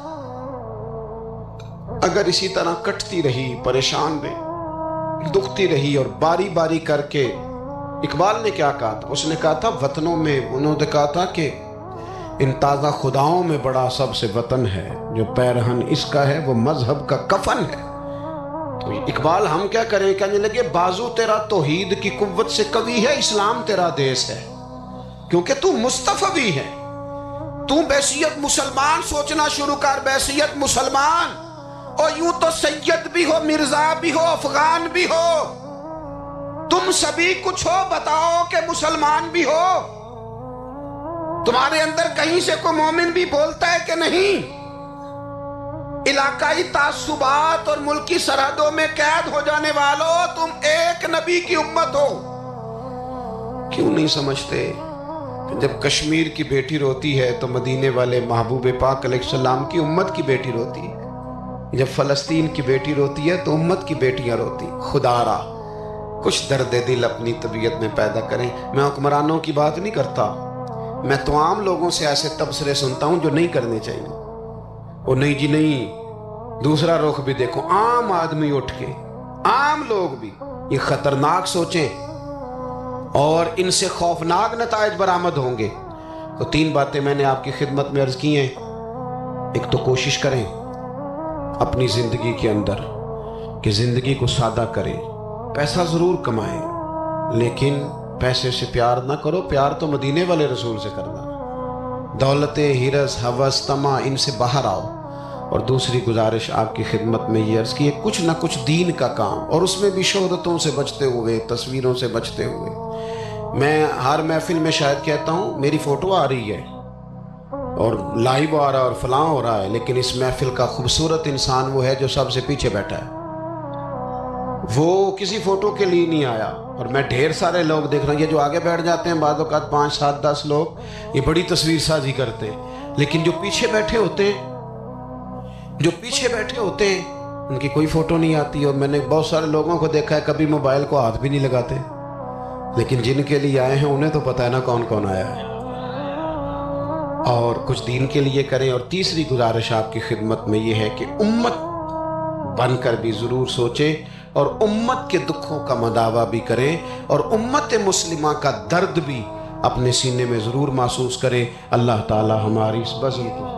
Speaker 1: اگر اسی طرح کٹتی رہی, پریشان رہی, دکھتی رہی اور باری باری کر کے, اقبال نے کیا کہا تھا؟ اس نے کہا تھا وطنوں میں, انہوں نے کہا تھا کہ ان تازہ خداؤں میں بڑا سب سے وطن ہے, جو پیرہن اس کا ہے وہ مذہب کا کفن ہے. تو اقبال ہم کیا کریں, کہنے لگے بازو تیرا توحید کی قوت سے قوی ہے, اسلام تیرا دیس ہے, کیونکہ تو مصطفی ہے. تو بحیثیت مسلمان سوچنا شروع کر, بحیثیت مسلمان, اور یوں تو سید بھی ہو, مرزا بھی ہو, افغان بھی ہو, تم سبھی کچھ ہو, بتاؤ کہ مسلمان بھی ہو. تمہارے اندر کہیں سے کوئی مومن بھی بولتا ہے کہ نہیں؟ علاقائی تعصبات اور ملکی سرحدوں میں قید ہو جانے والوں, تم ایک نبی کی امت ہو. کیوں نہیں سمجھتے کہ جب کشمیر کی بیٹی روتی ہے تو مدینے والے محبوب پاک علیہ السلام کی امت کی بیٹی روتی ہے, جب فلسطین کی بیٹی روتی ہے تو امت کی بیٹیاں روتی. خدا را کچھ درد دل اپنی طبیعت میں پیدا کریں. میں حکمرانوں کی بات نہیں کرتا, میں تو عام لوگوں سے ایسے تبصرے سنتا ہوں جو نہیں کرنے چاہیے. وہ نہیں جی نہیں, دوسرا رخ بھی دیکھو, عام آدمی اٹھ کے, عام لوگ بھی یہ خطرناک سوچیں اور ان سے خوفناک نتائج برآمد ہوں گے. تو 3 باتیں میں نے آپ کی خدمت میں عرض کی ہیں. ایک تو کوشش کریں اپنی زندگی کے اندر کہ زندگی کو سادہ کریں. پیسہ ضرور کمائیں لیکن پیسے سے پیار نہ کرو, پیار تو مدینے والے رسول سے کرنا. دولتیں, ہرس, ہوس, طمع, ان سے باہر آؤ. اور دوسری گزارش آپ کی خدمت میں یہ عرض کی ہے, کچھ نہ کچھ دین کا کام, اور اس میں بھی شہرتوں سے بچتے ہوئے, تصویروں سے بچتے ہوئے. میں ہر محفل میں شاید کہتا ہوں میری فوٹو آ رہی ہے اور لائیو آ رہا ہے اور فلاں ہو رہا ہے, لیکن اس محفل کا خوبصورت انسان وہ ہے جو سب سے پیچھے بیٹھا ہے. وہ کسی فوٹو کے لیے نہیں آیا. اور میں ڈھیر سارے لوگ دیکھ رہا ہوں, یہ جو آگے بیٹھ جاتے ہیں بعض اوقات 5, 7, 10 لوگ, یہ بڑی تصویر سازی کرتے ہیں, لیکن جو پیچھے بیٹھے ہوتے ہیں, جو پیچھے بیٹھے ہوتے ہیں ان کی کوئی فوٹو نہیں آتی. اور میں نے بہت سارے لوگوں کو دیکھا ہے کبھی موبائل کو ہاتھ بھی نہیں لگاتے, لیکن جن کے لیے آئے ہیں انہیں تو پتہ ہے نا کون کون آیا ہے. اور کچھ دین کے لیے کریں. اور تیسری گزارش آپ کی خدمت میں یہ ہے کہ امت بن کر بھی ضرور سوچیں اور امت کے دکھوں کا مداوع بھی کریں اور امت مسلمہ کا درد بھی اپنے سینے میں ضرور محسوس کریں. اللہ تعالی ہماری اس بزم کو.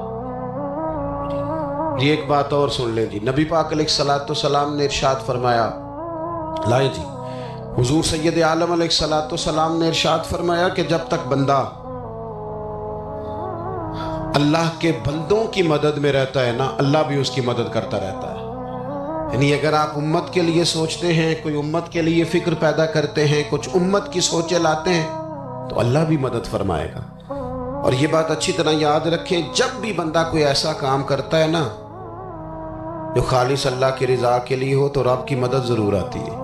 Speaker 1: جی ایک بات اور سن لیں جی, نبی پاک علیہ الصلوۃ والسلام نے ارشاد فرمایا, لائیں جی, حضور سید عالم علیہ الصلوۃ والسلام نے ارشاد فرمایا کہ جب تک بندہ اللہ کے بندوں کی مدد میں رہتا ہے نا, اللہ بھی اس کی مدد کرتا رہتا ہے. یعنی اگر آپ امت کے لیے سوچتے ہیں, کوئی امت کے لیے فکر پیدا کرتے ہیں, کچھ امت کی سوچیں لاتے ہیں, تو اللہ بھی مدد فرمائے گا. اور یہ بات اچھی طرح یاد رکھیں, جب بھی بندہ کوئی ایسا کام کرتا ہے نا جو خالص اللہ کی رضا کے لیے ہو تو رب کی مدد ضرور آتی ہے۔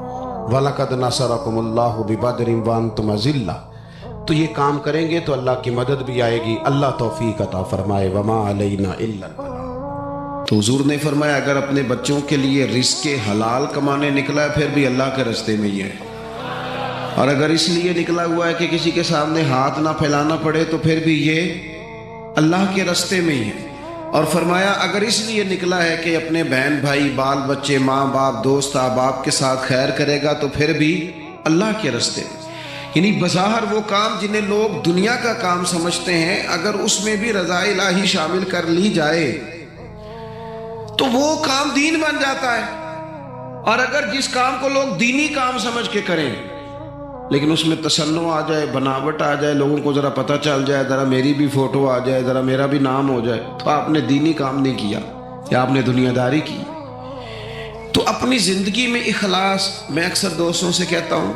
Speaker 1: وَلَقَدْ نَصَرَكُمُ اللَّهُ بِبَدْرٍ وَأَنْتُمْ أَذِلَّةٌ، تو یہ کام کریں گے تو اللہ کی مدد بھی آئے گی، اللہ توفیق عطا فرمائے۔ وَمَا عَلَيْنَا إِلَّا الْبَلَاغُ۔ تو حضور نے فرمایا اگر اپنے بچوں کے لیے رزق حلال کمانے نکلا ہے پھر بھی اللہ کے راستے میں ہی ہے، اور اگر اس لیے نکلا ہوا ہے کہ کسی کے سامنے ہاتھ نہ پھیلانا پڑے تو پھر بھی یہ اللہ کے راستے میں ہی ہے۔ اور فرمایا اگر اس لیے نکلا ہے کہ اپنے بہن بھائی بال بچے ماں باپ دوست احباب کے ساتھ خیر کرے گا تو پھر بھی اللہ کے راستے میں، یعنی بظاہر وہ کام جنہیں لوگ دنیا کا کام سمجھتے ہیں اگر اس میں بھی رضا الہی شامل کر لی جائے تو وہ کام دین بن جاتا ہے، اور اگر جس کام کو لوگ دینی کام سمجھ کے کریں لیکن اس میں تصنع آ جائے، بناوٹ آ جائے، لوگوں کو ذرا پتہ چل جائے، ذرا میری بھی فوٹو آ جائے، ذرا میرا بھی نام ہو جائے، تو آپ نے دینی کام نہیں کیا یا آپ نے دنیا داری کی۔ تو اپنی زندگی میں اخلاص، میں اکثر دوستوں سے کہتا ہوں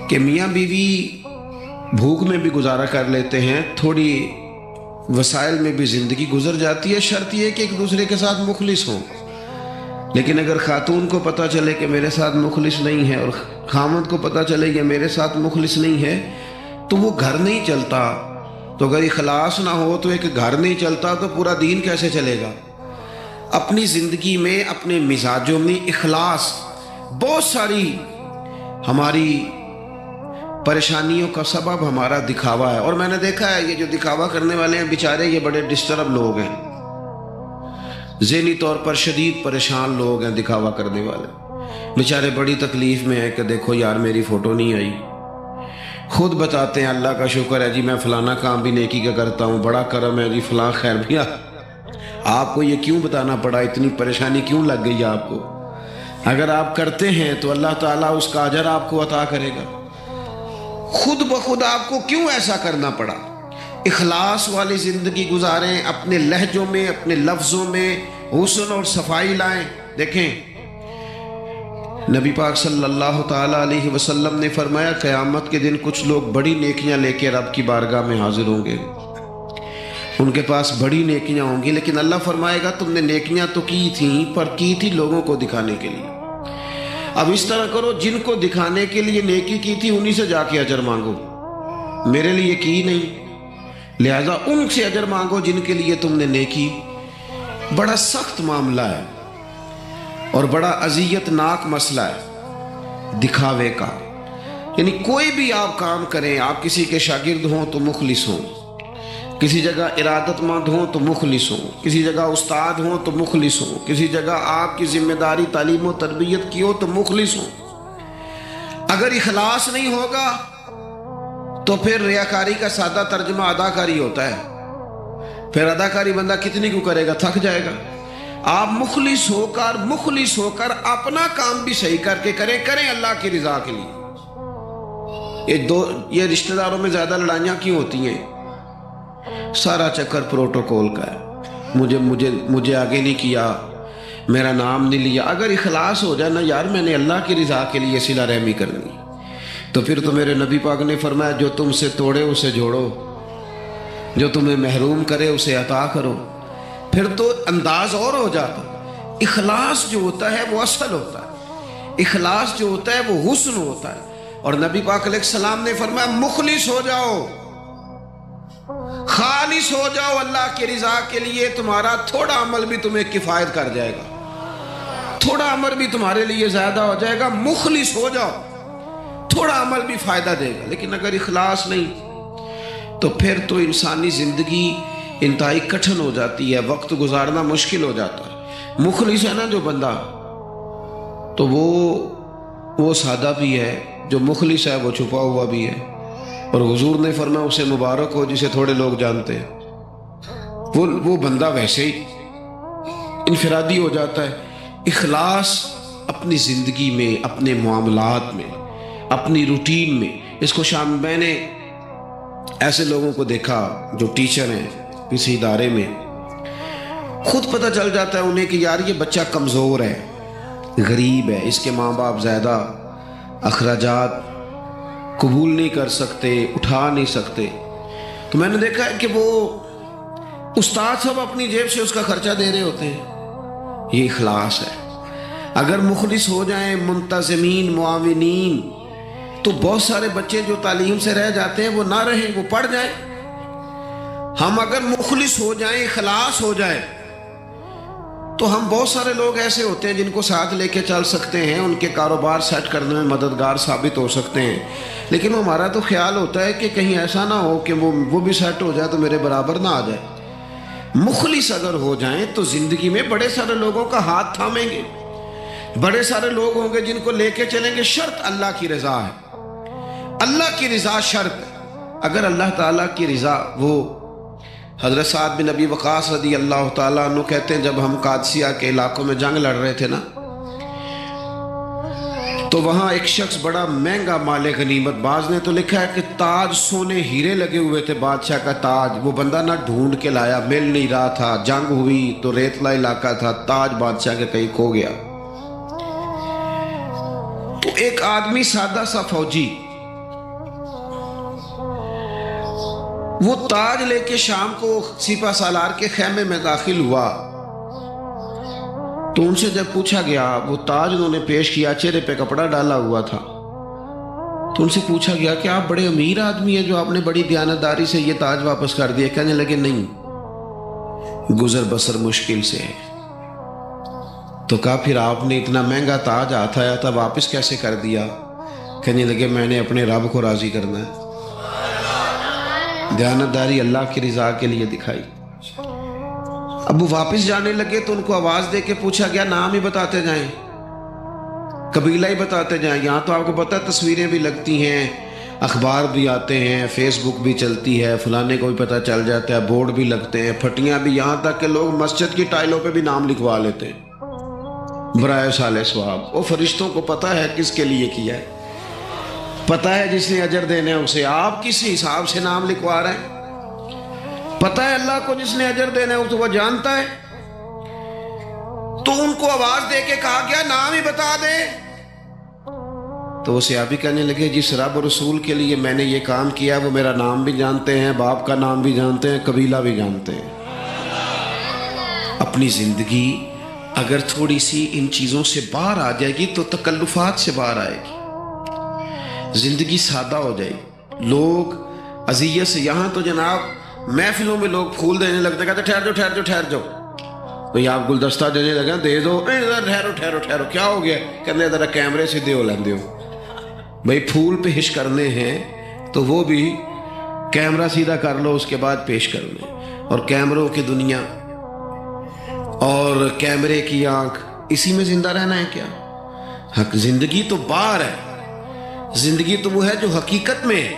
Speaker 1: کہ میاں بیوی بھوک میں بھی گزارا کر لیتے ہیں، تھوڑی وسائل میں بھی زندگی گزر جاتی ہے، شرط یہ کہ ایک دوسرے کے ساتھ مخلص ہوں۔ لیکن اگر خاتون کو پتہ چلے کہ میرے ساتھ مخلص نہیں ہے اور خامد کو پتہ چلے کہ میرے ساتھ مخلص نہیں ہے تو وہ گھر نہیں چلتا۔ تو اگر اخلاص نہ ہو تو ایک گھر نہیں چلتا تو پورا دین کیسے چلے گا؟ اپنی زندگی میں اپنے مزاجوں میں اخلاص، بہت ساری ہماری پریشانیوں کا سبب ہمارا دکھاوا ہے، اور میں نے دیکھا ہے یہ جو دکھاوا کرنے والے ہیں بیچارے یہ بڑے ڈسٹرب لوگ ہیں، ذہنی طور پر شدید پریشان لوگ ہیں دکھاوا کرنے والے، بیچارے بڑی تکلیف میں ہیں کہ دیکھو یار میری فوٹو نہیں آئی، خود بتاتے ہیں اللہ کا شکر ہے جی میں فلانا کام بھی نیکی کا کرتا ہوں، بڑا کرم ہے جی فلاں خیر بھی۔ آپ کو یہ کیوں بتانا پڑا، اتنی پریشانی کیوں لگ گئی آپ کو؟ اگر آپ کرتے ہیں تو اللہ تعالیٰ اس کا اجر آپ کو عطا کرے گا، خود بخود آپ کو کیوں ایسا کرنا پڑا؟ اخلاص والی زندگی گزاریں، اپنے لہجوں میں اپنے لفظوں میں حسن اور صفائی لائیں۔ دیکھیں نبی پاک صلی اللہ تعالیٰ علیہ وسلم نے فرمایا قیامت کے دن کچھ لوگ بڑی نیکیاں لے کے رب کی بارگاہ میں حاضر ہوں گے، ان کے پاس بڑی نیکیاں ہوں گی، لیکن اللہ فرمائے گا تم نے نیکیاں تو کی تھیں پر کی تھی لوگوں کو دکھانے کے لیے۔ اب اس طرح کرو جن کو دکھانے کے لیے نیکی کی تھی انہی سے جا کے اجر مانگو، میرے لیے کی نہیں، لہذا ان سے اجر مانگو جن کے لیے تم نے نیکی۔ بڑا سخت معاملہ ہے اور بڑا اذیت ناک مسئلہ ہے دکھاوے کا، یعنی کوئی بھی آپ کام کریں، آپ کسی کے شاگرد ہوں تو مخلص ہوں، کسی جگہ ارادت مند ہوں تو مخلص ہوں، کسی جگہ استاد ہوں تو مخلص ہوں، کسی جگہ آپ کی ذمہ داری تعلیم و تربیت کی ہو تو مخلص ہوں۔ اگر اخلاص نہیں ہوگا تو پھر ریاکاری کا سادہ ترجمہ اداکاری ہوتا ہے، پھر اداکاری بندہ کتنی کو کرے گا، تھک جائے گا۔ آپ مخلص ہو کر اپنا کام بھی صحیح کر کے کریں اللہ کی رضا کے لیے۔ یہ رشتہ داروں میں زیادہ لڑائیاں کیوں ہوتی ہیں؟ سارا چکر پروٹوکول کا ہے، مجھے آگے نہیں کیا، میرا نام نہیں لیا۔ اگر اخلاص ہو جائے نا یار میں نے اللہ کی رضا کے لیے صلہ رحمی کرنی، تو پھر تو میرے نبی پاک نے فرمایا جو تم سے توڑے اسے جوڑو، جو تمہیں محروم کرے اسے عطا کرو، پھر تو انداز اور ہو جاتا۔ اخلاص جو ہوتا ہے وہ اصل ہوتا ہے، اخلاص جو ہوتا ہے وہ حسن ہوتا ہے، اور نبی پاک علیہ السلام نے فرمایا مخلص ہو جاؤ، خالص ہو جاؤ اللہ کی رضا کے لیے، تمہارا تھوڑا عمل بھی تمہیں کفایت کر جائے گا، تھوڑا عمل بھی تمہارے لیے زیادہ ہو جائے گا۔ مخلص ہو جاؤ، تھوڑا عمل بھی فائدہ دے گا، لیکن اگر اخلاص نہیں تو پھر تو انسانی زندگی انتہائی کٹھن ہو جاتی ہے، وقت گزارنا مشکل ہو جاتا ہے۔ مخلص ہے نا جو بندہ تو وہ سادہ بھی ہے، جو مخلص ہے وہ چھپا ہوا بھی ہے، اور حضور نے فرمایا اسے مبارک ہو جسے تھوڑے لوگ جانتے ہیں، وہ بندہ ویسے ہی انفرادی ہو جاتا ہے۔ اخلاص اپنی زندگی میں، اپنے معاملات میں، اپنی روٹین میں، اس کو میں نے ایسے لوگوں کو دیکھا جو ٹیچر ہیں کسی ادارے میں، خود پتہ چل جاتا ہے انہیں کہ یار یہ بچہ کمزور ہے، غریب ہے، اس کے ماں باپ زیادہ اخراجات قبول نہیں کر سکتے، اٹھا نہیں سکتے، تو میں نے دیکھا ہے کہ وہ استاد سب اپنی جیب سے اس کا خرچہ دے رہے ہوتے ہیں، یہ اخلاص ہے۔ اگر مخلص ہو جائیں، منتظمین، معاونین، تو بہت سارے بچے جو تعلیم سے رہ جاتے ہیں وہ نہ رہیں، وہ پڑھ جائیں۔ ہم اگر مخلص ہو جائیں، اخلاص ہو جائے، تو ہم بہت سارے لوگ ایسے ہوتے ہیں جن کو ساتھ لے کے چل سکتے ہیں، ان کے کاروبار سیٹ کرنے میں مددگار ثابت ہو سکتے ہیں، لیکن ہمارا تو خیال ہوتا ہے کہ کہیں ایسا نہ ہو کہ وہ بھی سیٹ ہو جائے تو میرے برابر نہ آ جائے۔ مخلص اگر ہو جائیں تو زندگی میں بڑے سارے لوگوں کا ہاتھ تھامیں گے، بڑے سارے لوگ ہوں گے جن کو لے کے چلیں گے۔ شرط اللہ کی رضا ہے، اللہ کی رضا شرط۔ اگر اللہ تعالیٰ کی رضا، وہ حضرت سعد بن ابی وقاص رضی اللہ تعالیٰ عنہ کہتے ہیں جب ہم قادسیہ کے علاقوں میں جنگ لڑ رہے تھے نا، تو وہاں ایک شخص بڑا مہنگا مال غنیمت، بعض نے تو لکھا ہے کہ تاج سونے ہیرے لگے ہوئے تھے، بادشاہ کا تاج، وہ بندہ نہ ڈھونڈ کے لایا، مل نہیں رہا تھا، جنگ ہوئی تو ریتلا علاقہ تھا، تاج بادشاہ کے کہیں کھو گیا۔ تو ایک آدمی سادہ سا فوجی وہ تاج لے کے شام کو سپہ سالار کے خیمے میں داخل ہوا، تو ان سے جب پوچھا گیا، وہ تاج انہوں نے پیش کیا، چہرے پہ کپڑا ڈالا ہوا تھا، تو ان سے پوچھا گیا کہ آپ بڑے امیر آدمی ہیں جو آپ نے بڑی دیانتداری سے یہ تاج واپس کر دیا۔ کہنے لگے نہیں، گزر بسر مشکل سے ہے۔ تو کہا پھر آپ نے اتنا مہنگا تاج ہاتھ آیا تھا واپس کیسے کر دیا؟ کہنے لگے میں نے اپنے رب کو راضی کرنا ہے، دیانتداری اللہ کی رضا کے لیے دکھائی۔ اب وہ واپس جانے لگے تو ان کو آواز دے کے پوچھا گیا نام ہی بتاتے جائیں، قبیلہ ہی بتاتے جائیں۔ یہاں تو آپ کو پتہ ہے تصویریں بھی لگتی ہیں، اخبار بھی آتے ہیں، فیس بک بھی چلتی ہے، فلانے کو بھی پتہ چل جاتا ہے، بورڈ بھی لگتے ہیں، پھٹیاں بھی، یہاں تک کہ لوگ مسجد کی ٹائلوں پہ بھی نام لکھوا لیتے ہیں برائے صالح ثواب۔ وہ فرشتوں کو پتہ ہے کس کے لیے کیا ہے، پتہ ہے جس نے اجر دینا ہے اسے، آپ کس حساب سے نام لکھوا رہے ہیں؟ پتہ ہے اللہ کو جس نے اجر دینا ہے تو وہ جانتا ہے۔ تو ان کو آواز دے کے کہا گیا نام ہی بتا دے۔ تو وہ صحابی کہنے لگے جس رب رسول کے لیے میں نے یہ کام کیا وہ میرا نام بھی جانتے ہیں، باپ کا نام بھی جانتے ہیں، قبیلہ بھی جانتے ہیں۔ اپنی زندگی اگر تھوڑی سی ان چیزوں سے باہر آ جائے گی تو تکلفات سے باہر آئے گی، زندگی سادہ ہو جائے گی۔ لوگ اذیت سے، یہاں تو جناب محفلوں میں لوگ پھول دینے لگتے ہیں، کہتے ٹھہر جاؤ ٹھہر جاؤ ٹھہر جاؤ، تو آپ گلدستہ دینے لگے دے دو، ٹھہرو ٹھہرو ٹھہرو، کیا ہو گیا؟ کہتے ذرا کیمرے سے دیو لیندے ہو بھائی، پھول پیش کرنے ہیں تو وہ بھی کیمرہ سیدھا کر لو اس کے بعد پیش کر لیں۔ اور کیمروں کی دنیا اور کیمرے کی آنکھ، اسی میں زندہ رہنا ہے کیا؟ حق زندگی تو باہر ہے، زندگی تو وہ ہے جو حقیقت میں ہے۔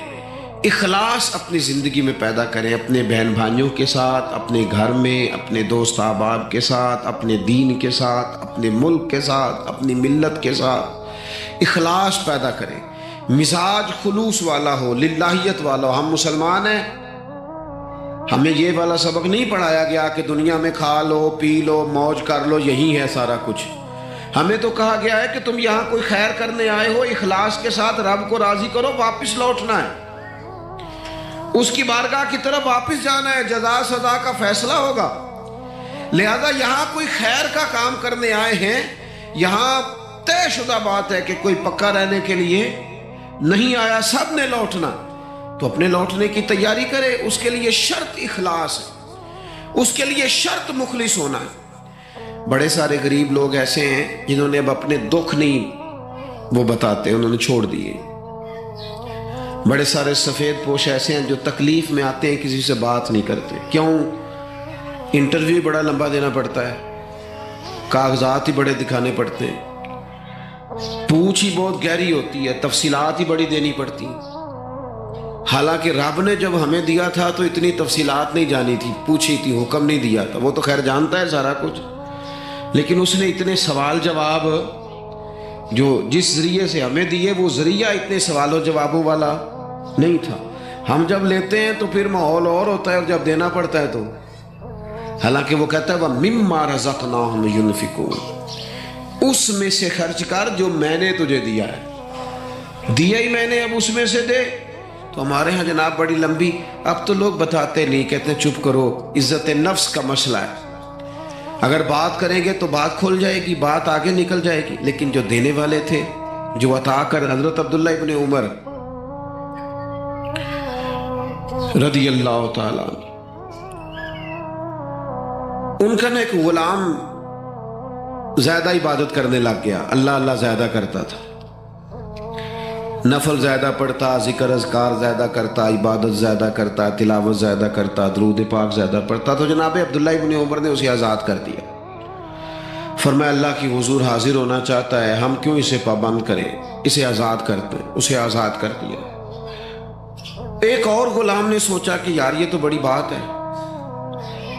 Speaker 1: اخلاص اپنی زندگی میں پیدا کریں، اپنے بہن بھائیوں کے ساتھ، اپنے گھر میں، اپنے دوست احباب کے ساتھ، اپنے دین کے ساتھ، اپنے ملک کے ساتھ، اپنی ملت کے ساتھ اخلاص پیدا کریں، مزاج خلوص والا ہو، للہیت والا ہو۔ ہم مسلمان ہیں، ہمیں یہ والا سبق نہیں پڑھایا گیا کہ دنیا میں کھا لو پی لو موج کر لو یہی ہے سارا کچھ۔ ہمیں تو کہا گیا ہے کہ تم یہاں کوئی خیر کرنے آئے ہو، اخلاص کے ساتھ رب کو راضی کرو، واپس لوٹنا ہے، اس کی بارگاہ کی طرف واپس جانا ہے، جزا سزا کا فیصلہ ہوگا۔ لہذا یہاں کوئی خیر کا کام کرنے آئے ہیں، یہاں طے شدہ بات ہے کہ کوئی پکا رہنے کے لیے نہیں آیا، سب نے لوٹنا، تو اپنے لوٹنے کی تیاری کرے۔ اس کے لیے شرط اخلاص ہے، اس کے لیے شرط مخلص ہونا ہے۔ بڑے سارے غریب لوگ ایسے ہیں جنہوں نے اب اپنے دکھ نہیں وہ بتاتے، انہوں نے چھوڑ دیے۔ بڑے سارے سفید پوش ایسے ہیں جو تکلیف میں آتے ہیں کسی سے بات نہیں کرتے۔ کیوں؟ انٹرویو بڑا لمبا دینا پڑتا ہے، کاغذات ہی بڑے دکھانے پڑتے ہیں، پوچھ ہی بہت گہری ہوتی ہے، تفصیلات ہی بڑی دینی پڑتی ہیں۔ حالانکہ رب نے جب ہمیں دیا تھا تو اتنی تفصیلات نہیں جانی تھی، پوچھی تھی، حکم نہیں دیا تھا، وہ تو خیر جانتا ہے سارا کچھ، لیکن اس نے اتنے سوال جواب جو جس ذریعے سے ہمیں دیے وہ ذریعہ اتنے سوال و جوابوں والا نہیں تھا۔ ہم جب لیتے ہیں تو پھر ماحول اور ہوتا ہے، اور جب دینا پڑتا ہے تو حالانکہ وہ کہتا ہے وَمِمَّا رَزَقْنَاهُمْ يُنْفِقُونَ، اس میں سے خرچ کر جو میں نے تجھے دیا ہے، دیا ہی میں نے، اب اس میں سے دے۔ تو ہمارے ہاں جناب بڑی لمبی، اب تو لوگ بتاتے نہیں، کہتے ہیں چپ کرو، عزت نفس کا مسئلہ ہے۔ اگر بات کریں گے تو بات کھل جائے گی، بات آگے نکل جائے گی، لیکن جو دینے والے تھے، جو عطا کر، حضرت عبداللہ ابن عمر رضی اللہ تعالیٰ ان کا نا ایک غلام زیادہ عبادت کرنے لگ گیا، اللہ اللہ زیادہ کرتا تھا، نفل زیادہ پڑھتا، ذکر اذکار زیادہ کرتا، عبادت زیادہ کرتا، تلاوت زیادہ کرتا، درود پاک زیادہ پڑھتا، تو جناب عبداللہ ابن عمر نے اسے آزاد کر دیا۔ فرمایا اللہ کی حضور حاضر ہونا چاہتا ہے، ہم کیوں اسے پابند کریں، اسے آزاد کرتے ہیں، اسے آزاد کر دیا۔ ایک اور غلام نے سوچا کہ یار یہ تو بڑی بات ہے،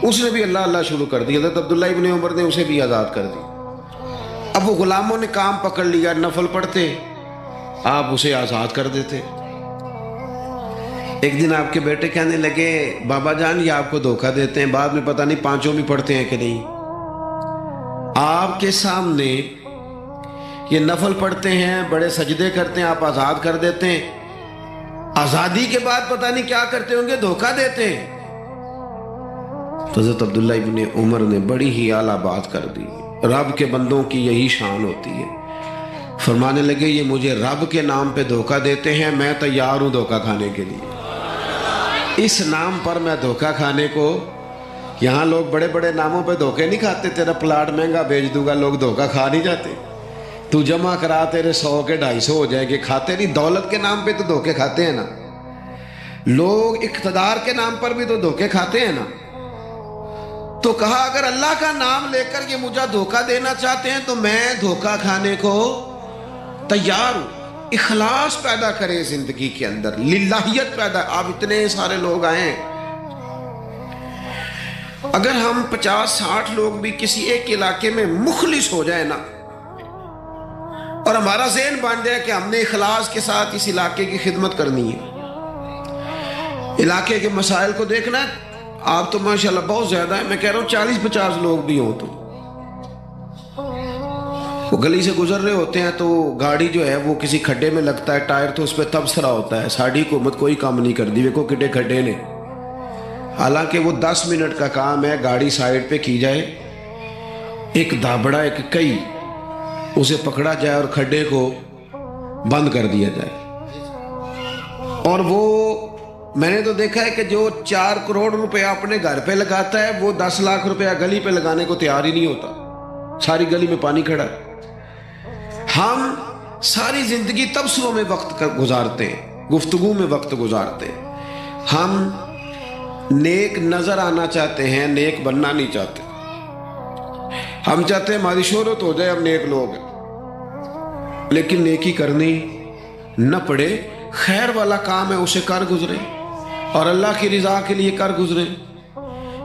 Speaker 1: اس نے بھی اللہ اللہ شروع کر دیا، حضرت عبداللہ ابن عمر نے اسے بھی آزاد کر دیا۔ اب وہ غلاموں نے کام پکڑ لیا، نفل پڑھتے، آپ اسے آزاد کر دیتے۔ ایک دن آپ کے بیٹے کہنے لگے بابا جان یہ آپ کو دھوکہ دیتے ہیں، بعد میں پتہ نہیں پانچوں بھی پڑھتے ہیں کہ نہیں، آپ کے سامنے یہ نفل پڑھتے ہیں، بڑے سجدے کرتے ہیں، آپ آزاد کر دیتے ہیں، آزادی کے بعد پتہ نہیں کیا کرتے ہوں گے، دھوکہ دیتے ہیں۔ حضرت عبداللہ ابن عمر نے بڑی ہی اعلیٰ بات کر دی، رب کے بندوں کی یہی شان ہوتی ہے۔ فرمانے لگے یہ مجھے رب کے نام پہ دھوکہ دیتے ہیں، میں تیار ہوں دھوکہ کھانے کے لیے، اس نام پر میں دھوکہ کھانے کو، یہاں لوگ بڑے بڑے ناموں پہ دھوکے نہیں کھاتے، تیرا پلاٹ مہنگا بیچ دوں گا، لوگ دھوکہ کھا نہیں جاتے، تو جمع کرا تیرے 100 کے 250 ہو جائیں گے، کھاتے نہیں، دولت کے نام پہ تو دھوکے کھاتے ہیں نا، لوگ اقتدار کے نام پر بھی تو دھوکے کھاتے ہیں نا۔ تو کہا اگر اللہ کا نام لے کر یہ مجھے دھوکہ دینا چاہتے ہیں تو میں دھوکہ کھانے کو تیار ہوں۔ اخلاص پیدا کریں زندگی کے اندر، للہیت پیدا، آپ اتنے سارے لوگ آئے، اگر ہم 50-60 لوگ بھی کسی ایک علاقے میں مخلص ہو جائے نا، اور ہمارا ذہن بن جائے کہ ہم نے اخلاص کے ساتھ اس علاقے کی خدمت کرنی ہے، علاقے کے مسائل کو دیکھنا ہے، آپ تو ماشاءاللہ بہت زیادہ ہے، میں کہہ رہا ہوں 40-50 لوگ بھی ہوں تو وہ گلی سے گزر رہے ہوتے ہیں تو گاڑی جو ہے وہ کسی کھڈے میں لگتا ہے، ٹائر تو اس پہ تبصرہ ہوتا ہے، ساڑھی حکومت کوئی کام نہیں کر دی، ویکو کٹے کھڈے نے، حالانکہ وہ 10 منٹ کا کام ہے، گاڑی سائیڈ پہ کی جائے، ایک دابڑا ایک کئی اسے پکڑا جائے اور کھڈے کو بند کر دیا جائے، اور وہ میں نے تو دیکھا ہے کہ جو 4 کروڑ روپے اپنے گھر پہ لگاتا ہے وہ 10 لاکھ روپے گلی پہ لگانے کو تیار ہی نہیں ہوتا، ساری گلی میں پانی کھڑا ہے۔ ہم ساری زندگی تبصروں میں وقت گزارتے ہیں، گفتگو میں وقت گزارتے ہیں، ہم نیک نظر آنا چاہتے ہیں، نیک بننا نہیں چاہتے، ہم چاہتے ہیں ہماری شہرت ہو جائے، ہم نیک لوگ ہیں، لیکن نیکی کرنی نہ پڑے، خیر والا کام ہے اسے کر گزرے اور اللہ کی رضا کے لیے کر گزرے۔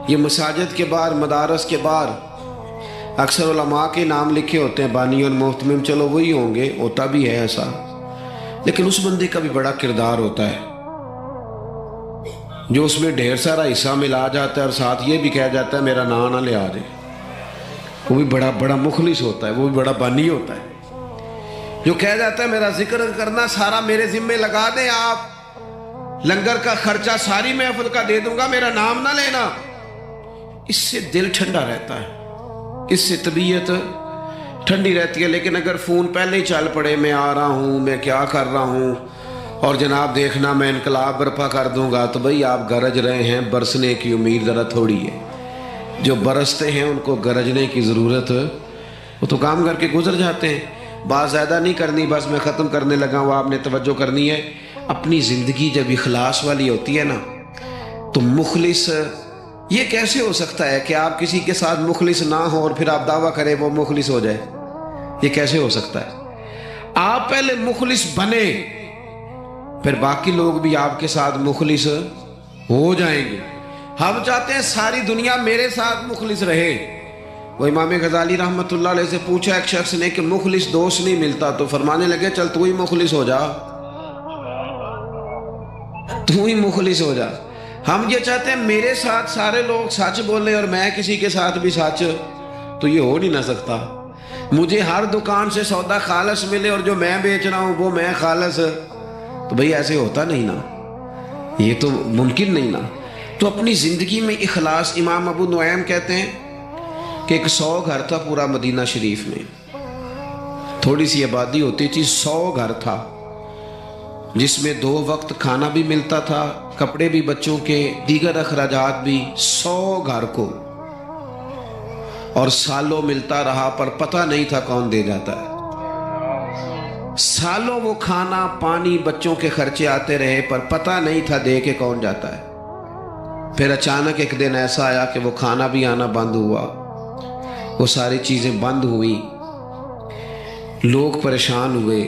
Speaker 1: یہ مساجد کے باہر، مدارس کے باہر اکثر علماء کے نام لکھے ہوتے ہیں، بانی اور محتمم، چلو وہی ہوں گے، ہوتا بھی ہے ایسا، لیکن اس بندے کا بھی بڑا کردار ہوتا ہے جو اس میں ڈھیر سارا حصہ ملا جاتا ہے اور ساتھ یہ بھی کہہ جاتا ہے میرا نام نہ لے آ جائے، وہ بھی بڑا مخلص ہوتا ہے، وہ بھی بڑا بانی ہوتا ہے، جو کہہ جاتا ہے میرا ذکر کرنا سارا میرے ذمے لگا دیں، آپ لنگر کا خرچہ ساری محفل کا دے دوں گا، میرا نام نہ لینا، اس سے دل ٹھنڈا رہتا ہے، اس سے طبیعت ٹھنڈی رہتی ہے۔ لیکن اگر فون پہلے ہی چل پڑے، میں آ رہا ہوں، میں کیا کر رہا ہوں، اور جناب دیکھنا میں انقلاب برپا کر دوں گا، تو بھئی آپ گرج رہے ہیں، برسنے کی امید ذرا تھوڑی ہے، جو برستے ہیں ان کو گرجنے کی ضرورت، وہ تو کام کر کے گزر جاتے ہیں۔ بات زیادہ نہیں کرنی، بس میں ختم کرنے لگا ہوں، آپ نے توجہ کرنی ہے۔ اپنی زندگی جب اخلاص والی ہوتی ہے نا تو مخلص، یہ کیسے ہو سکتا ہے کہ آپ کسی کے ساتھ مخلص نہ ہو اور پھر آپ دعویٰ کریں وہ مخلص ہو جائے؟ یہ کیسے ہو سکتا ہے؟ آپ پہلے مخلص بنے، پھر باقی لوگ بھی آپ کے ساتھ مخلص ہو جائیں گے۔ ہم چاہتے ہیں ساری دنیا میرے ساتھ مخلص رہے۔ وہ امام غزالی رحمت اللہ علیہ سے پوچھا ایک شخص نے کہ مخلص دوست نہیں ملتا، تو فرمانے لگے چل تو ہی مخلص ہو جا، تو ہی مخلص ہو جا۔ ہم یہ چاہتے ہیں میرے ساتھ سارے لوگ سچ بولیں اور میں کسی کے ساتھ بھی سچ، تو یہ ہو نہیں نہ سکتا۔ مجھے ہر دکان سے سودا خالص ملے اور جو میں بیچ رہا ہوں وہ میں خالص، تو بھئی ایسے ہوتا نہیں نا، یہ تو ممکن نہیں نا۔ تو اپنی زندگی میں اخلاص، امام ابو نعیم کہتے ہیں کہ ایک 100 گھر تھا پورا مدینہ شریف میں، تھوڑی سی آبادی ہوتی تھی، 100 گھر تھا جس میں 2 وقت کھانا بھی ملتا تھا، کپڑے بھی بچوں کے، دیگر اخراجات بھی، 100 گھر کو، اور سالوں ملتا رہا پر پتہ نہیں تھا کون دے جاتا ہے۔ سالوں وہ کھانا پانی بچوں کے خرچے آتے رہے پر پتہ نہیں تھا دے کے کون جاتا ہے۔ پھر اچانک ایک دن ایسا آیا کہ وہ کھانا بھی آنا بند ہوا، وہ ساری چیزیں بند ہوئی، لوگ پریشان ہوئے،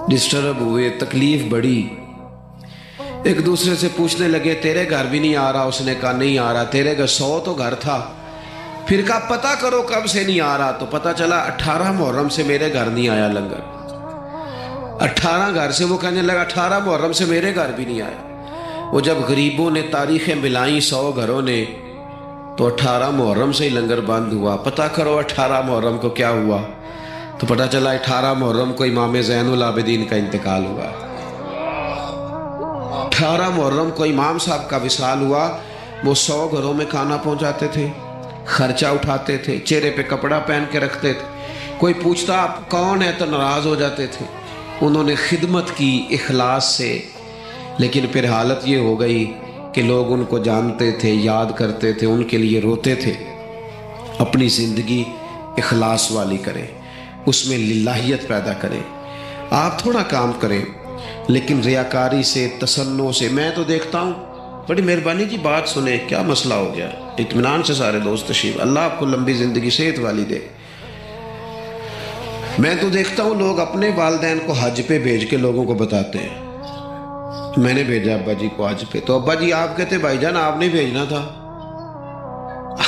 Speaker 1: ڈسٹرب ہوئے، تکلیف بڑھی، ایک دوسرے سے پوچھنے لگے تیرے گھر بھی نہیں آ رہا؟ اس نے کہا نہیں آ رہا۔ تیرے گھر 100 تو گھر تھا۔ پھر کہا پتہ کرو کب سے نہیں آ رہا، تو پتہ چلا 18 محرم سے میرے گھر نہیں آیا لنگر۔ 18 گھر سے وہ کہنے لگا 18 محرم سے میرے گھر بھی نہیں آیا۔ وہ جب غریبوں نے تاریخیں ملائیں 100 گھروں نے، تو 18 محرم سے ہی لنگر بند ہوا۔ پتہ کرو 18 محرم کو کیا ہوا، تو پتہ چلا 18 محرم کو امام زین العابدین کا انتقال ہوا۔ 18 محرم کو امام صاحب کا وصال ہوا۔ وہ 100 گھروں میں کھانا پہنچاتے تھے، خرچہ اٹھاتے تھے، چہرے پہ کپڑا پہن کے رکھتے تھے، کوئی پوچھتا آپ کون ہے تو ناراض ہو جاتے تھے۔ انہوں نے خدمت کی اخلاص سے، لیکن پھر حالت یہ ہو گئی کہ لوگ ان کو جانتے تھے، یاد کرتے تھے، ان کے لیے روتے تھے۔ اپنی زندگی اخلاص والی کریں، اس میں للہیت پیدا کریں۔ آپ تھوڑا کام کریں لیکن ریاکاری سے، تسنع سے۔ میں تو دیکھتا ہوں، بڑی مہربانی جی بات سنیں، کیا مسئلہ ہو گیا؟ اطمینان سے سارے دوست تشریف، اللہ آپ کو لمبی زندگی صحت والی دے۔ میں تو دیکھتا ہوں لوگ اپنے والدین کو حج پہ بھیج کے لوگوں کو بتاتے ہیں میں نے بھیجا ابا جی کو حج پہ، تو ابا جی آپ کہتے بھائی جان آپ نے بھیجنا تھا۔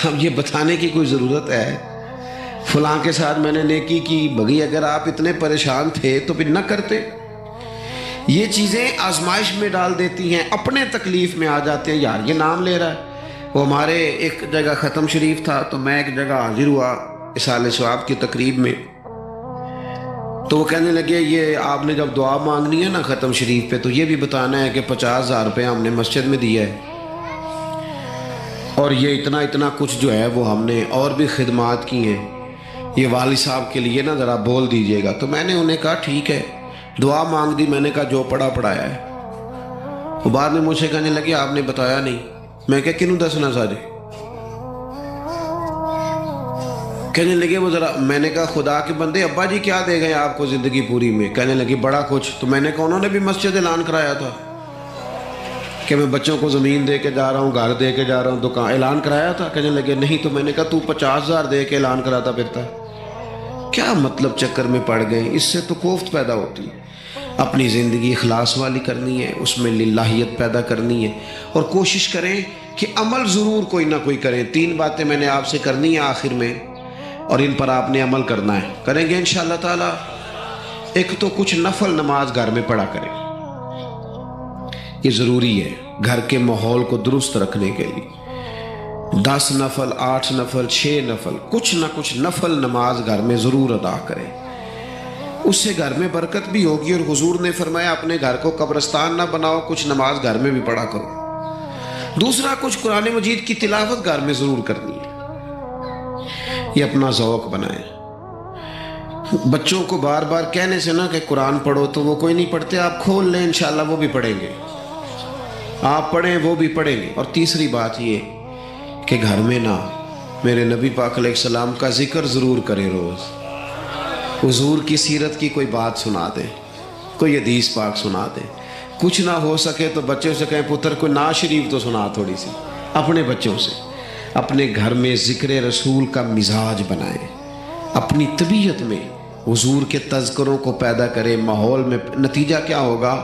Speaker 1: اب یہ بتانے کی کوئی ضرورت ہے؟ فلاں کے ساتھ میں نے نیکی کی، بھگی اگر آپ اتنے پریشان تھے تو پھر نہ کرتے۔ یہ چیزیں آزمائش میں ڈال دیتی ہیں، اپنے تکلیف میں آ جاتے ہیں، یار یہ نام لے رہا ہے۔ وہ ہمارے ایک جگہ ختم شریف تھا، تو میں ایک جگہ حاضر ہوا اصال ثواب کی تقریب میں، تو وہ کہنے لگے یہ آپ نے جب دعا مانگنی ہے نا ختم شریف پہ، تو یہ بھی بتانا ہے کہ 50,000 روپے ہم نے مسجد میں دیا ہے، اور یہ اتنا اتنا کچھ جو ہے وہ ہم نے اور بھی خدمات کی ہیں، یہ والد صاحب کے لیے نا ذرا بول دیجئے گا۔ تو میں نے انہیں کہا ٹھیک ہے، دعا مانگ دی۔ میں نے کہا جو پڑھا پڑھایا ہے۔ وہ بعد میں مجھ سے کہنے لگے آپ نے بتایا نہیں۔ میں کہا کنوں دسنا سارے؟ کہنے لگے وہ ذرا، میں نے کہا خدا کے بندے ابا جی کیا دے گئے آپ کو زندگی پوری میں؟ کہنے لگے بڑا کچھ۔ تو میں نے کہا انہوں نے بھی مسجد اعلان کرایا تھا کہ میں بچوں کو زمین دے کے جا رہا ہوں، گھر دے کے جا رہا ہوں، دکان اعلان کرایا تھا؟ کہنے لگے نہیں۔ تو میں نے کہا تو 50,000 دے کے اعلان کراتا پھرتا، کیا مطلب چکر میں پڑ گئے؟ اس سے تو کوفت پیدا ہوتی ہے۔ اپنی زندگی اخلاص والی کرنی ہے، اس میں للہیت پیدا کرنی ہے، اور کوشش کریں کہ عمل ضرور کوئی نہ کوئی کریں۔ 3 باتیں میں نے آپ سے کرنی ہیں آخر میں، اور ان پر آپ نے عمل کرنا ہے، کریں گے انشاءاللہ تعالی۔ ایک تو کچھ نفل نماز گھر میں پڑھا کریں، یہ ضروری ہے گھر کے ماحول کو درست رکھنے کے لیے۔ 10 نفل، 8 نفل، 6 نفل، کچھ نہ کچھ نفل نماز گھر میں ضرور ادا کریں، اس سے گھر میں برکت بھی ہوگی۔ اور حضور نے فرمایا اپنے گھر کو قبرستان نہ بناؤ، کچھ نماز گھر میں بھی پڑھا کرو۔ دوسرا، کچھ قرآن مجید کی تلاوت گھر میں ضرور کرنی ہے، یہ اپنا ذوق بنائیں۔ بچوں کو بار بار کہنے سے نہ کہ قرآن پڑھو تو وہ کوئی نہیں پڑھتے، آپ کھول لیں انشاءاللہ وہ بھی پڑھیں گے، آپ پڑھیں وہ بھی پڑھیں گے۔ اور تیسری بات یہ کہ گھر میں نا میرے نبی پاک علیہ السلام کا ذکر ضرور کریں، روز حضور کی سیرت کی کوئی بات سنا دیں، کوئی حدیث پاک سنا دیں۔ کچھ نہ ہو سکے تو بچوں سے کہیں پتر کوئی نعت شریف تو سنا تھوڑی سی، اپنے بچوں سے۔ اپنے گھر میں ذکر رسول کا مزاج بنائیں، اپنی طبیعت میں حضور کے تذکروں کو پیدا کریں ماحول میں۔ نتیجہ کیا ہوگا؟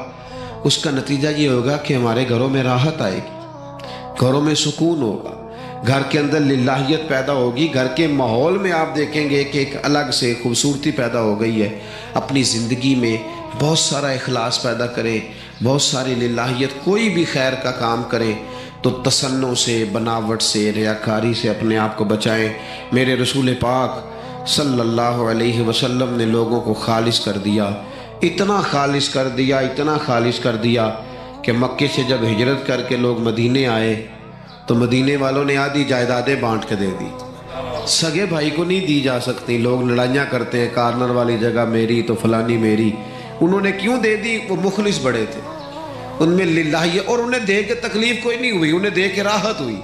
Speaker 1: اس کا نتیجہ یہ ہوگا کہ ہمارے گھروں میں راحت آئے گی، گھروں میں سکون ہوگا، گھر کے اندر للہیت پیدا ہوگی، گھر کے ماحول میں آپ دیکھیں گے کہ ایک الگ سے خوبصورتی پیدا ہو گئی ہے۔ اپنی زندگی میں بہت سارا اخلاص پیدا کریں، بہت ساری للہیت، کوئی بھی خیر کا کام کریں تو تسنع سے، بناوٹ سے، ریاکاری سے اپنے آپ کو بچائیں۔ میرے رسول پاک صلی اللہ علیہ وسلم نے لوگوں کو خالص کر دیا، اتنا خالص کر دیا، اتنا خالص کر دیا کہ مکے سے جب ہجرت کر کے لوگ مدینے آئے تو مدینے والوں نے آدھی جائیدادیں بانٹ کے دے دی۔ سگے بھائی کو نہیں دی جا سکتی. لوگ لڑائیاں کرتے ہیں کارنر والی جگہ میری تو فلانی میری. انہوں نے کیوں دے دی؟ وہ مخلص بڑے تھے، ان میں للہ، اور انہیں دے کے تکلیف کوئی نہیں ہوئی، انہیں دے کے راحت ہوئی.